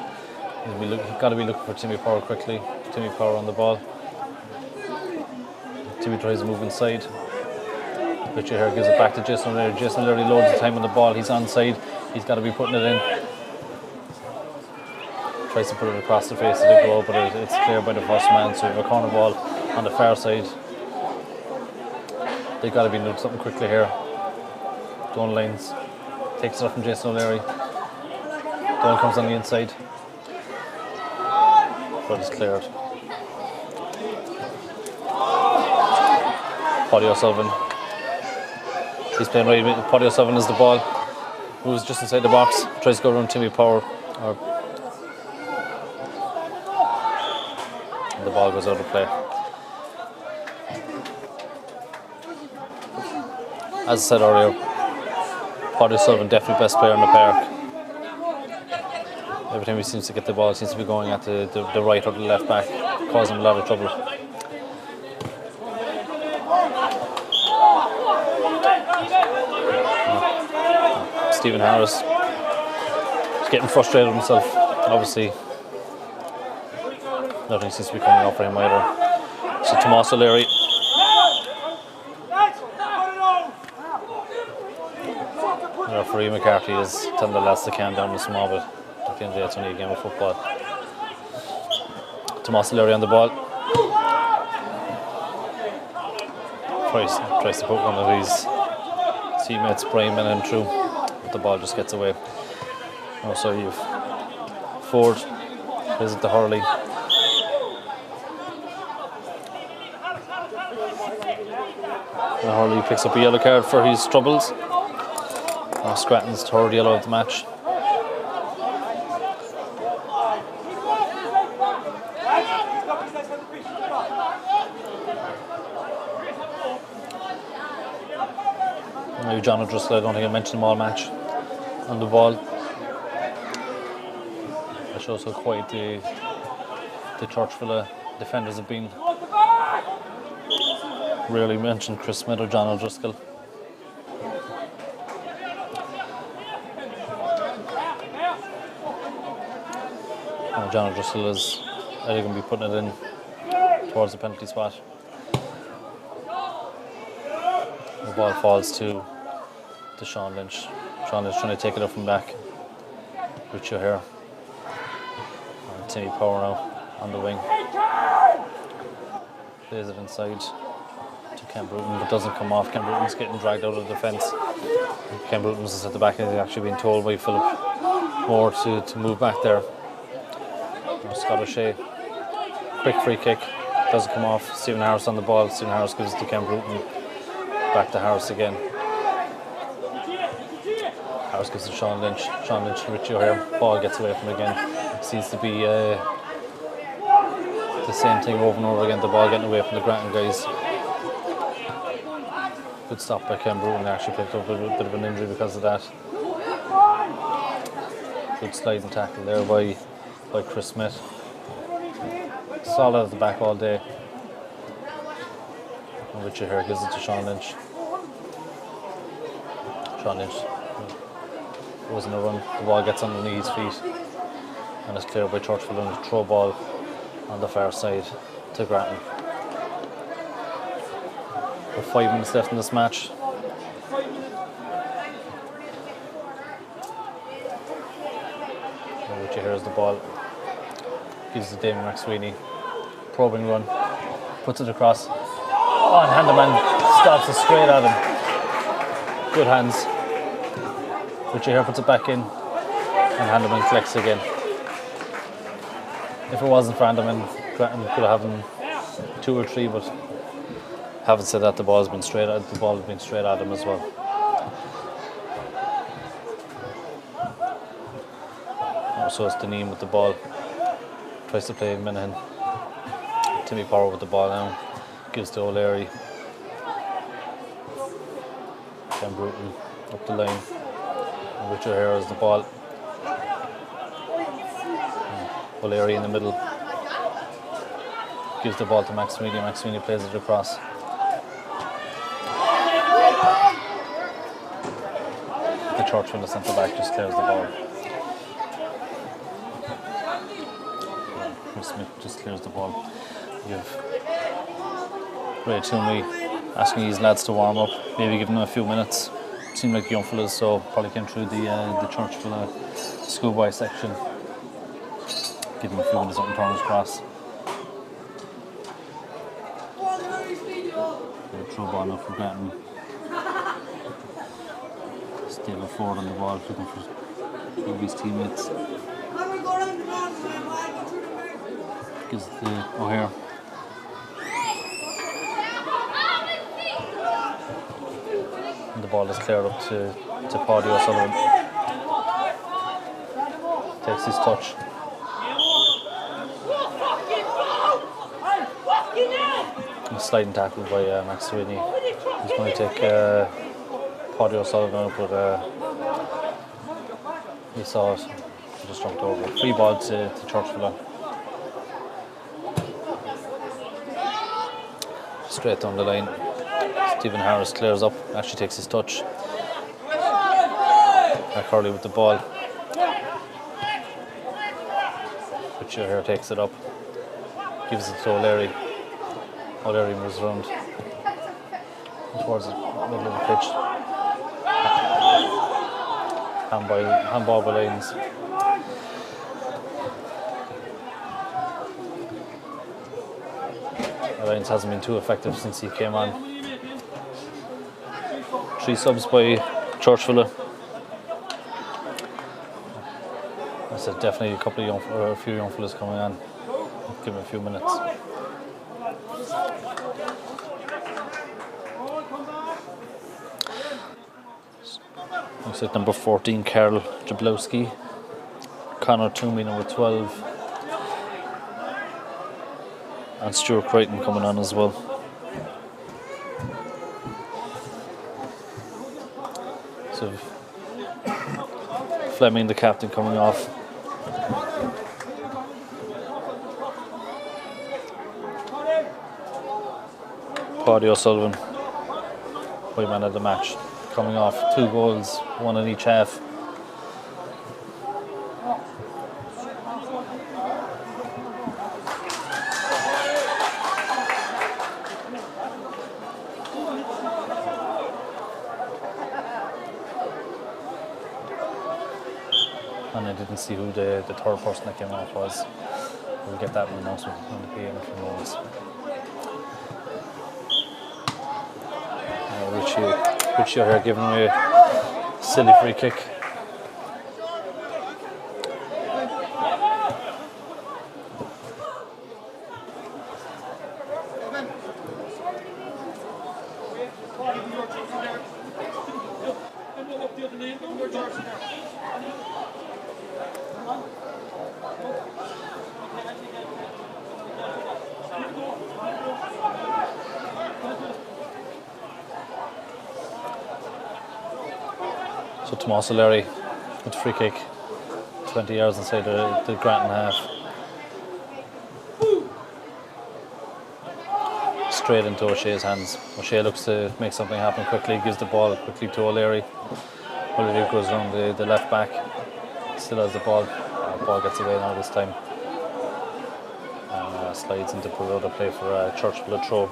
He's got to be looking for Timmy Power quickly. Timmy Power on the ball. Timmy tries to move inside. Richie here gives it back to Jason O'Leary. Jason O'Leary loads the time on the ball. He's onside. He's got to be putting it in. Tries to put it across the face of the goal, but it's clear by the first man. So we have a corner ball on the far side. They've got to be doing something quickly here. Donal Lyons takes it up from Jason O'Leary. Donal comes on the inside. But it's cleared. Paddy O'Sullivan. He's playing right. Paddy O'Sullivan is the ball. Moves just inside the box. Tries to go around Timmy Power. And the ball goes out of play. As I said earlier, Paddy O'Sullivan definitely best player in the park. Every time he seems to get the ball, he seems to be going at the right or the left back, causing him a lot of trouble. Stephen Harris is getting frustrated with himself. Obviously, nothing seems to be coming up for him either. So Tomas O'Leary. The referee McCarthy is telling the lads to calm down a small bit. At the end of the day, it's only a game of football. Tomas O'Leary on the ball. Tries to put one of his teammates, Brian Menon, through, but the ball just gets away. Also, you've Ford, plays it to Hurley. And Hurley picks up a yellow card for his troubles. Scratton's third yellow of the match. Now John O'Driscoll, I don't think I mentioned him all match on the ball. That shows how quiet the Churchvilla defenders have been. Rarely mentioned Chris Smith or John O'Driscoll. Now John O'Driscoll is going to be putting it in towards the penalty spot. The ball falls to Sean Lynch. Sean Lynch trying to take it up from back. Richie O'Hare. And Timmy Power now on the wing. Plays it inside to Ken Bruton, but doesn't come off. Ken Bruton's getting dragged out of the defence. Ken Bruton's at the back, and he's actually been told by Philip Moore to move back there. Scott O'Shea quick free kick. Doesn't come off. Stephen Harris on the ball. Stephen Harris gives it to Ken Bruton. Back to Harris again. Harris gives it to Sean Lynch. Sean Lynch to Richie O'Hare. Ball gets away from him again. Seems to be the same thing over and over again. The ball getting away from the Grattan guys. Good stop by Ken Bruton. Actually picked up a bit of an injury because of that. Good sliding tackle there by Chris Smith. Solid at the back all day. And Richie here gives it to Sean Lynch. Sean Lynch goes in a run. The ball gets underneath his feet. And it's cleared by Churchvilla and a throw ball on the far side to Grattan. With 5 minutes left in this match. Richie here has the ball. Gives it to Damien McSweeney. Probing run. Puts it across. Oh, and Handyman stops it straight at him. Good hands. Richie here puts it back in. And Handyman collects again. If it wasn't for Handyman, Grattan could have had 2 or 3, but having said that, the ball has been straight at him as well. So it's Deneen with the ball. Tries to play Minahan. Timmy Power with the ball now. Gives to O'Leary. Ken Bruton up the line. And Richard here has the ball. O'Leary in the middle. Gives the ball to McSweeney. McSweeney plays it across. The Churchvilla centre back just clears the ball. Smith just clears the ball. Give Ray Toomey asking these lads to warm up, maybe give them a few minutes. Seemed like young fellas, so probably came through the Churchvilla schoolboy section. Give them a few minutes up and Turner's cross. Throw ball now for Grattan. Stable forward on the ball, looking for his teammates. Gives it to O'Hare. And the ball is cleared up to Paddy O'Sullivan. Takes his touch. A sliding tackle by McSweeney. He's going to take Paddy O'Sullivan out, but he saw it. He just jumped over. Free ball to Churchvilla. Straight down the line. Stephen Harris clears up, actually takes his touch. Hurley with the ball. Richard here takes it up. Gives it to O'Leary. O'Leary moves around towards the middle of the pitch. Handball by Lyons. Lyons hasn't been too effective since he came on. 3 subs by Churchvilla. I said definitely a few young fellas coming on. Give him a few minutes. Looks like number 14, Karl Jablowski. Connor Toomey, number 12. And Stuart Crichton coming on as well. So Fleming, the captain, coming off. Paddy O'Sullivan, boy man of the match, coming off. 2 goals, 1 in each half. And I didn't see who the third person that came off was. We'll get that one announcement on the PM in a few moments. Richie here giving away a silly free kick. So Tomas O'Leary with free kick, 20 yards inside the Grattan half. Straight into O'Shea's hands. O'Shea looks to make something happen quickly, gives the ball quickly to O'Leary. O'Leary goes around the left back, still has the ball. The ball gets away now this time. And slides into put out a play for a Churchvilla throw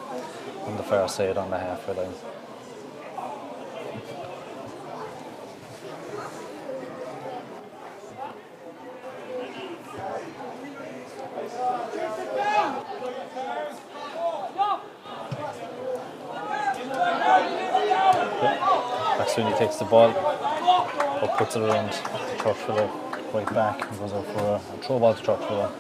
on the far side on the halfway line. Saxone takes the ball, but puts it around to Churchvilla right back and goes out for a throw ball to Churchvilla.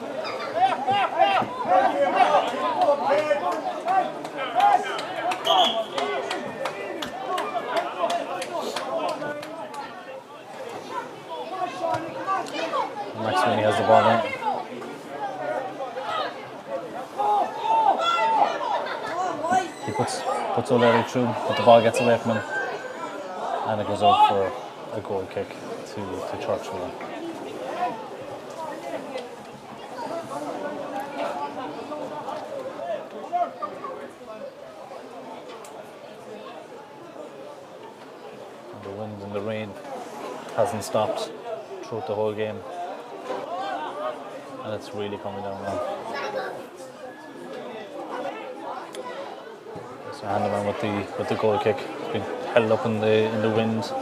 Saxone has the ball now. He puts O'Leary through, but the ball gets away from him. And it goes out for a goal kick to Churchvilla. And the wind and the rain hasn't stopped throughout the whole game. And it's really coming down now. So Handeman with the goal kick. It's been held up in the wind.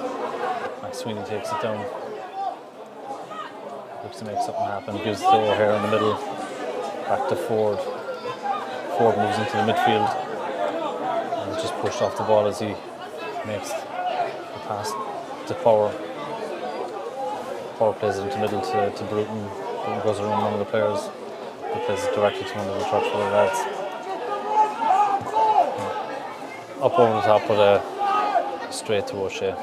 Sweeney takes it down. Looks to make something happen. Gives the O'Hare in the middle. Back to Ford. Ford moves into the midfield. And just pushed off the ball as he makes the pass to Power. Power plays it into the middle to Bruton. Bruton goes around one of the players. He plays it directly to one of the Churchvilla lads. Up over the top with straight to O'Shea.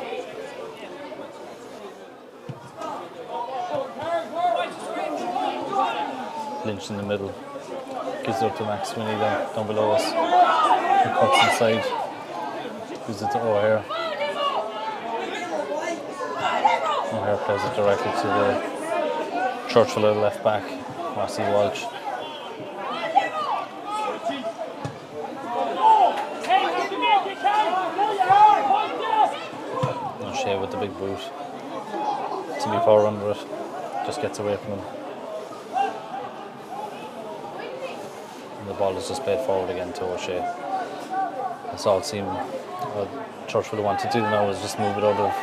Lynch in the middle. Gives it up to Max Sweeney down below us. He cuts inside. Gives it to O'Hare. O'Hare plays it directly to the Churchvilla left back, Marcy Walsh. O'Shea with the big boot. Timmy Power under it. Just gets away from him. And the ball is just played forward again to O'Shea. That's all it seemed what Churchvilla want to do now is just move it out of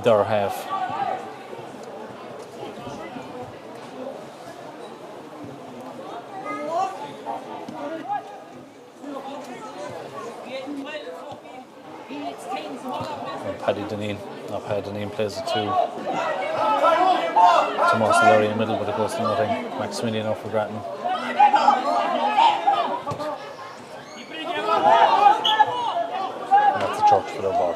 their half. Paddy Deneen plays it to Tomas O'Leary in the middle, but it goes to nothing. Max Sweeney now for Grattan. And that's the Churchvilla ball.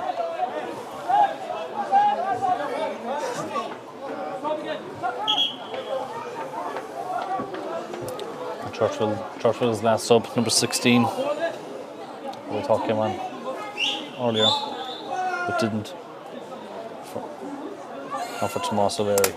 Churchvilla's last sub, number 16. We talked him on earlier, but didn't. Not for Tomas O'Leary.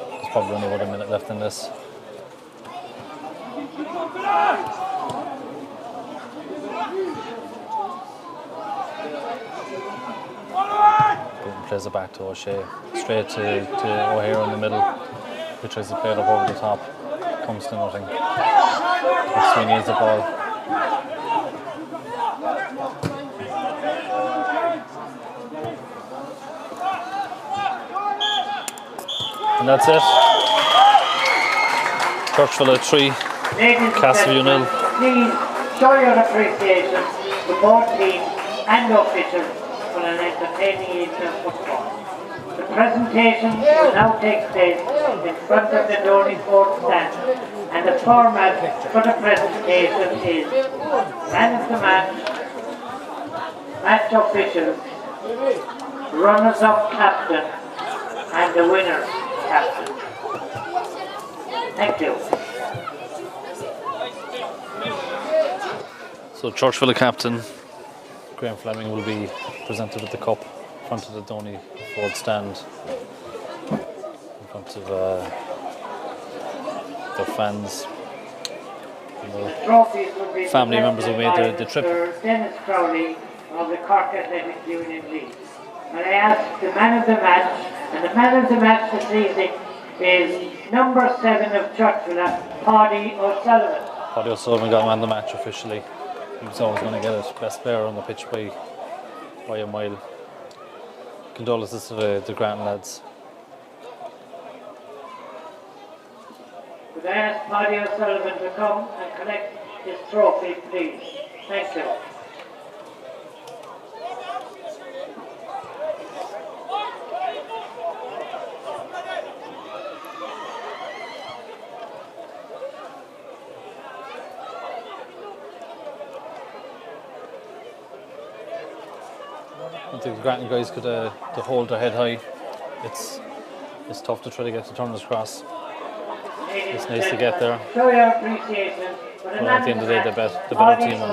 There's probably only about a minute left in this. Plays it back to O'Shea, straight to O'Hare in the middle, who tries to play it up over the top, comes to nothing. Sweeney has the ball. And that's it. Churchvilla 3, Castleview 0. Please show your appreciation to both teams and officials for an entertaining evening of football. The presentation will now take place in front of the Donny Court stand, and the format for the presentation is man of the match, match officials, runners-up captain, and the winner captain. Thank you. So Churchvilla captain Graham Fleming will be presented with the cup in front of the Donny Ford stand, in front of their fans and the family members who made the trip. Dennis Crowley of the Cork Athletic Union League. And I ask the man of the match, and the man of the match this evening is number 7 of Churchvilla, Paddy O'Sullivan. Paddy O'Sullivan got man of the match officially. He was always going to get it. Best player on the pitch by a mile. Condolences to the Grattan lads. Could I ask Paddy O'Sullivan to come and collect his trophy, please? Thank you. I think the Grattan guys could to hold their head high. It's tough to try to get the turners across. It's nice to get there. Show your appreciation. But at the end of the day, the better team won.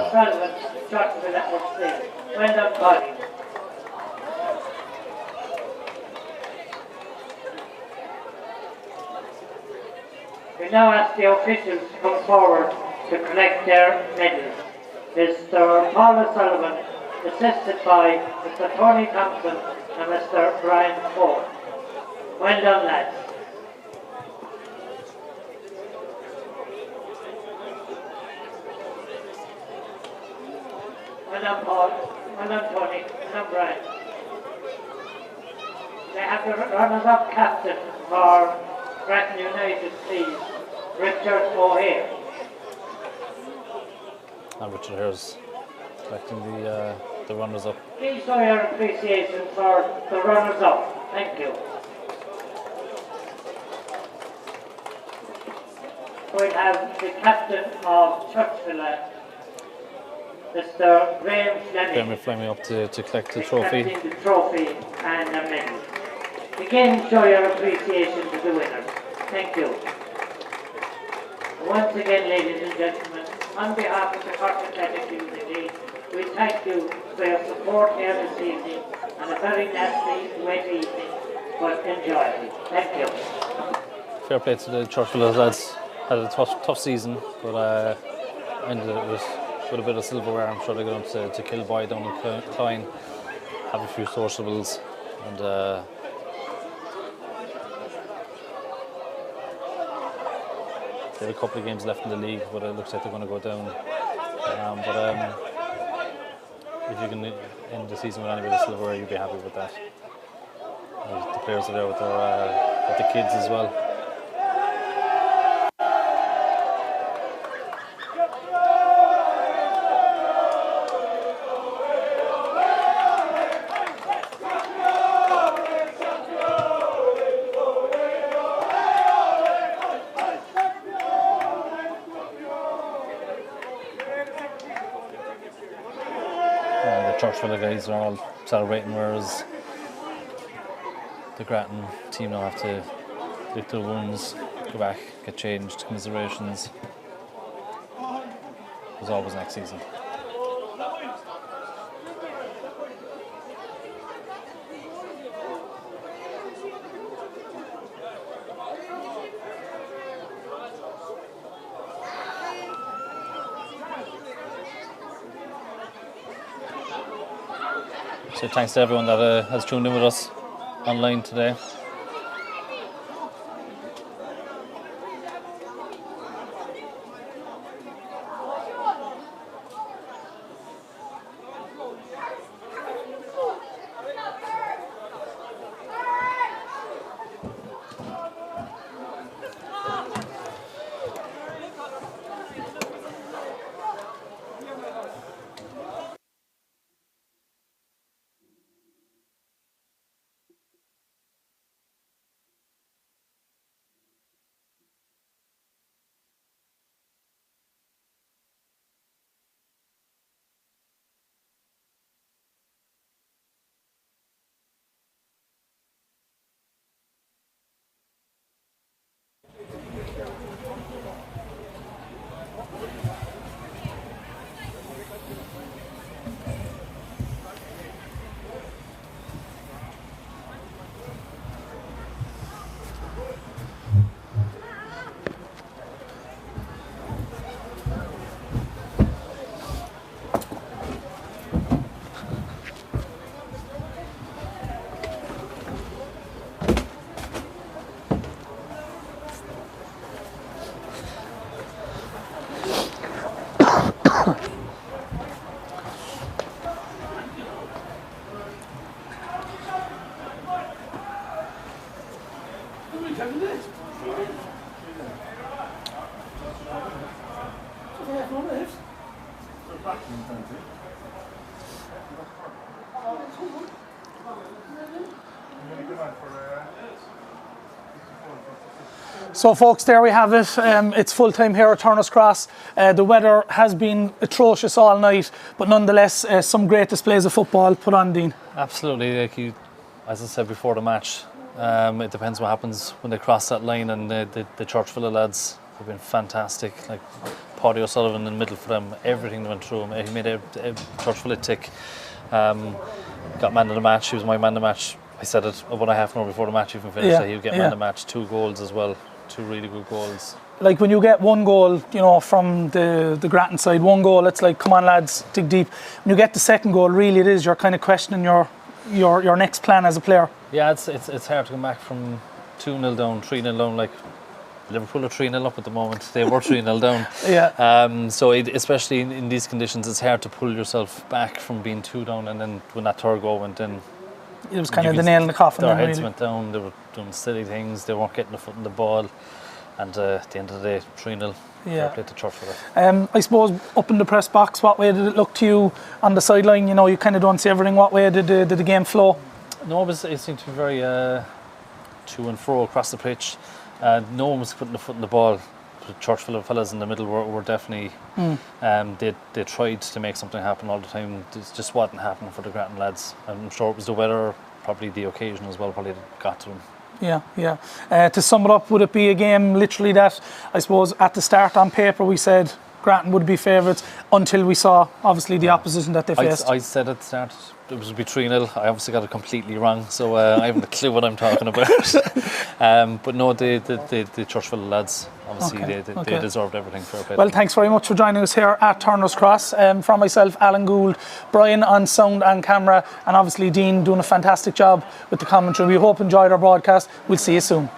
Well done, Paddy. We now ask the officials to come forward to collect their medals. Mr. Paul O'Sullivan, assisted by Mr. Tony Thompson and Mr. Brian Ford. Well done, lads. Well done, Paul. Well done, Tony. Well done, Brian. They have the runners-up captain for Grattan United, please, Richard O'Hare. And Richard O'Hare's collecting the runners-up. Please show your appreciation for the runners-up. Thank you. We have the captain of Churchvilla, Mr. Graham Fleming. Graham Fleming up to collect the trophy. Collecting the trophy and the medal. Again, show your appreciation to the winners. Thank you. Once again, ladies and gentlemen, on behalf of the Cork Athletic Union League, we thank you for your support here this evening and a very nasty, wet evening, but enjoyable. Thank you. Fair play to the Churchvilla lads. Had a tough season, but ended it with a bit of silverware. I'm sure they're going to Kilboy down in Clyne, have a few sociables, and they have a couple of games left in the league, but it looks like they're going to go down. If you can end the season with any bit of silverware, you'll be happy with that. The players are there with the kids as well. Churchvilla guys are all celebrating, whereas the Grattan team now have to lick their wounds, go back, get changed, commiserations. There's always next season. So thanks to everyone that has tuned in with us online today. So folks, there we have it. It's full time here at Turner's Cross. The weather has been atrocious all night, but nonetheless some great displays of football put on, Dean. Absolutely, like you, as I said before the match, it depends what happens when they cross that line, and the Churchvilla lads have been fantastic. Like Paddy O'Sullivan in the middle for them, everything went through him. He made a Churchvilla tick. Got man of the match. He was my man of the match. I said it about a half an hour before the match even finished that he would get man of the match. 2 goals as well. 2 really good goals. Like when you get 1 goal, you know, from the Grattan side, 1 goal, it's like, come on lads, dig deep. When you get the second goal, really it is, you're kind of questioning your next plan as a player. Yeah, it's hard to come back from 2-0 down, 3-0 down. Like Liverpool are 3-0 up at the moment. They were 3-0 down. Yeah. So especially in these conditions, it's hard to pull yourself back from being 2 down, and then when that third goal went in, it was kind of the nail in the coffin. Their heads went down, they were doing silly things, they weren't getting the foot in the ball, and at the end of the day, 3-0, fair play to Churchvilla. I suppose up in the press box, what way did it look to you on the sideline? You know, you kind of don't see everything. What way did the game flow? No, it seemed to be very to and fro across the pitch. No one was putting the foot in the ball. The Churchvilla fellas in the middle were definitely, they tried to make something happen all the time. It just wasn't happening for the Grattan lads. I'm sure it was the weather, probably the occasion as well, probably got to them. Yeah. To sum it up, would it be a game literally that, I suppose, at the start on paper we said Grattan would be favourites until we saw, obviously, the opposition that they faced? I said at the start it would be 3-0. I obviously got it completely wrong, so I haven't a clue what I'm talking about. But no, the Churchvilla lads, obviously, they deserved everything. Fair play. Well, thanks very much for joining us here at Turner's Cross. From myself, Alan Gould, Brian on sound and camera, and obviously Dean doing a fantastic job with the commentary. We hope you enjoyed our broadcast. We'll see you soon.